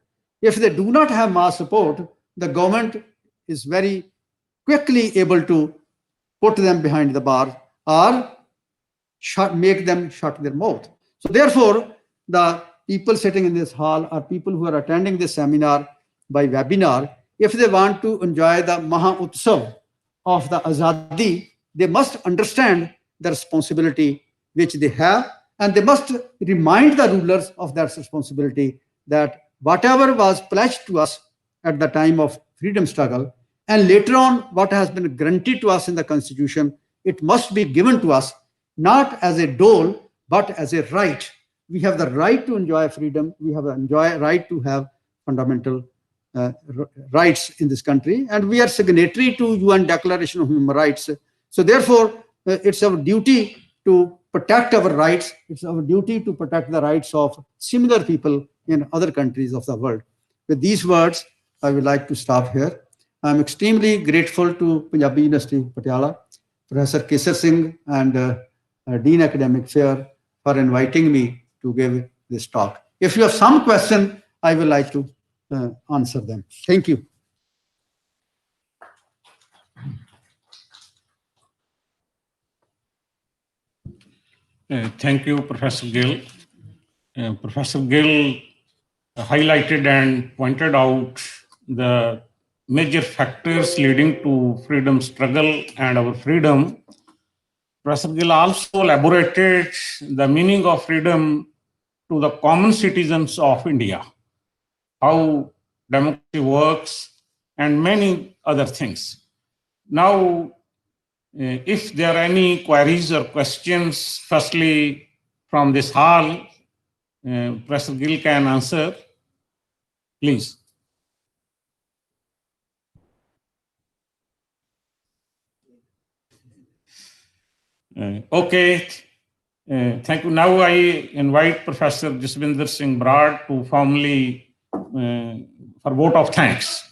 If they do not have mass support, the government is very quickly able to put them behind the bar or make them shut their mouth. So therefore, the people sitting in this hall or people who are attending this seminar by webinar, if they want to enjoy the Mahotsav of the Azadi, they must understand the responsibility which they have, and they must remind the rulers of that responsibility, that whatever was pledged to us at the time of freedom struggle, and later on what has been granted to us in the constitution, it must be given to us not as a dole, but as a right. We have the right to enjoy freedom. We have the right to have fundamental rights in this country, and we are signatory to UN Declaration of Human Rights. So therefore, it's our duty to protect our rights. It's our duty to protect the rights of similar people in other countries of the world. With these words, I would like to stop here. I'm extremely grateful to Punjabi University, Patiala, Professor Kesar Singh and Dean Academic Fair for inviting me to give this talk. If you have some question, I would like to answer them. Thank you. Thank you, Professor Gill. Professor Gill highlighted and pointed out the major factors leading to freedom struggle and our freedom. Professor Gill also elaborated the meaning of freedom to the common citizens of India, how democracy works, and many other things. Now, if there are any queries or questions, firstly from this hall, Professor Gill can answer, please. Okay, thank you. Now I invite Professor Jaswinder Singh Brad to formally for vote of thanks.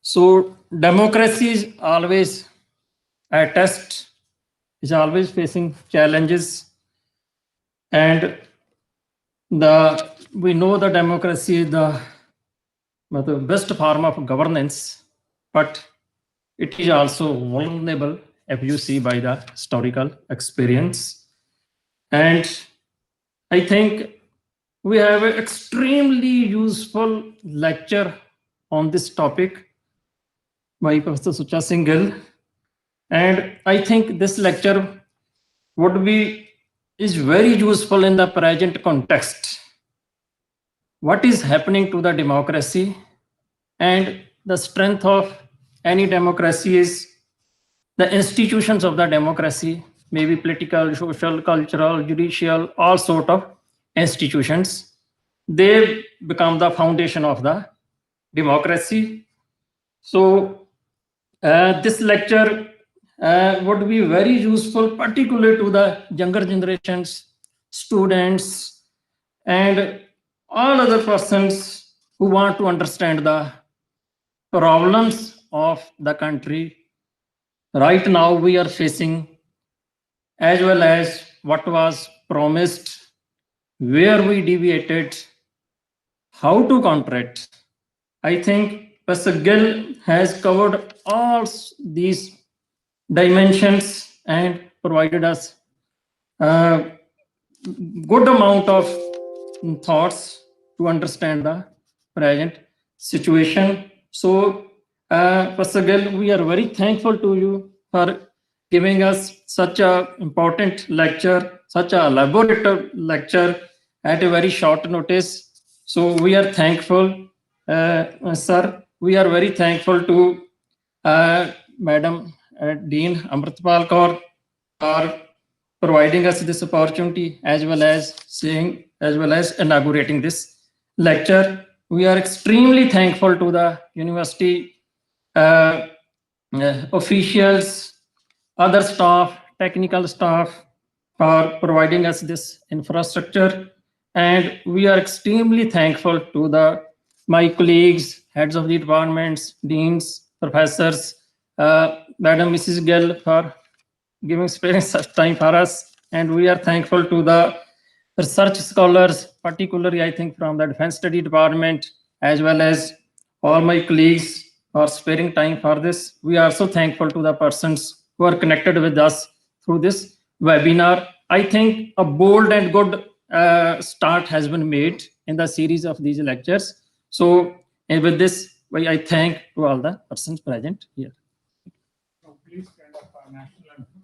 So democracy is always a test, is always facing challenges, and we know the democracy is the best form of governance, but it is also vulnerable if you see by the historical experience. And I think we have an extremely useful lecture on this topic by Professor Sucha Singh Gill. And I think this lecture is very useful in the present context. What is happening to the democracy, and the strength of any democracy is the institutions of the democracy, maybe political, social, cultural, judicial, all sort of institutions. They become the foundation of the democracy. So this lecture would be very useful, particularly to the younger generations, students, and all other persons who want to understand the problems of the country right now we are facing, as well as what was promised, where we deviated, how to contract. I think Professor Gill has covered all these dimensions and provided us a good amount of thoughts to understand the present situation. So, Professor Gill, we are very thankful to you for giving us such a important lecture, such a elaborate lecture at a very short notice. So we are thankful, sir. We are very thankful to Madam Dean Amrutpal Kaur for providing us this opportunity, as well as inaugurating this lecture. We are extremely thankful to the university officials, other staff, technical staff for providing us this infrastructure. And we are extremely thankful to my colleagues, heads of the departments, deans, professors, Madam Mrs. Gill for giving sparing such time for us. And we are thankful to the research scholars, particularly I think from the Defense Study Department, as well as all my colleagues for sparing time for this. We are also thankful to the persons who are connected with us through this webinar. I think a bold and good start has been made in the series of these lectures. So, and with this, I thank to all the persons present here. So please stand up for national anthem.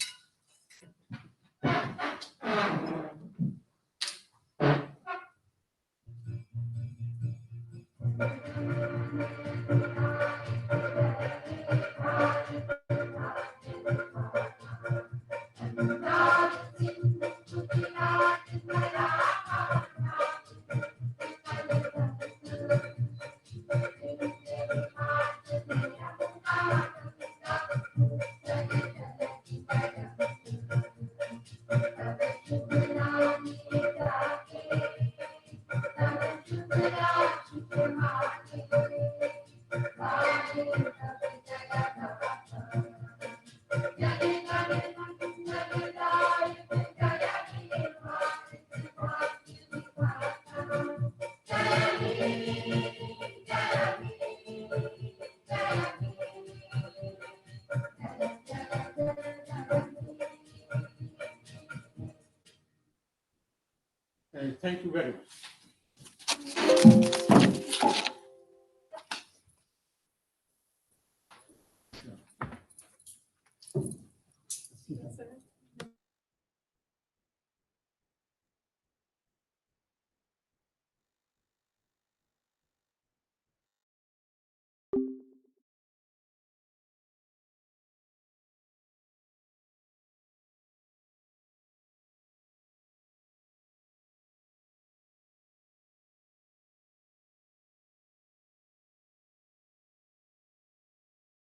Thank you very much.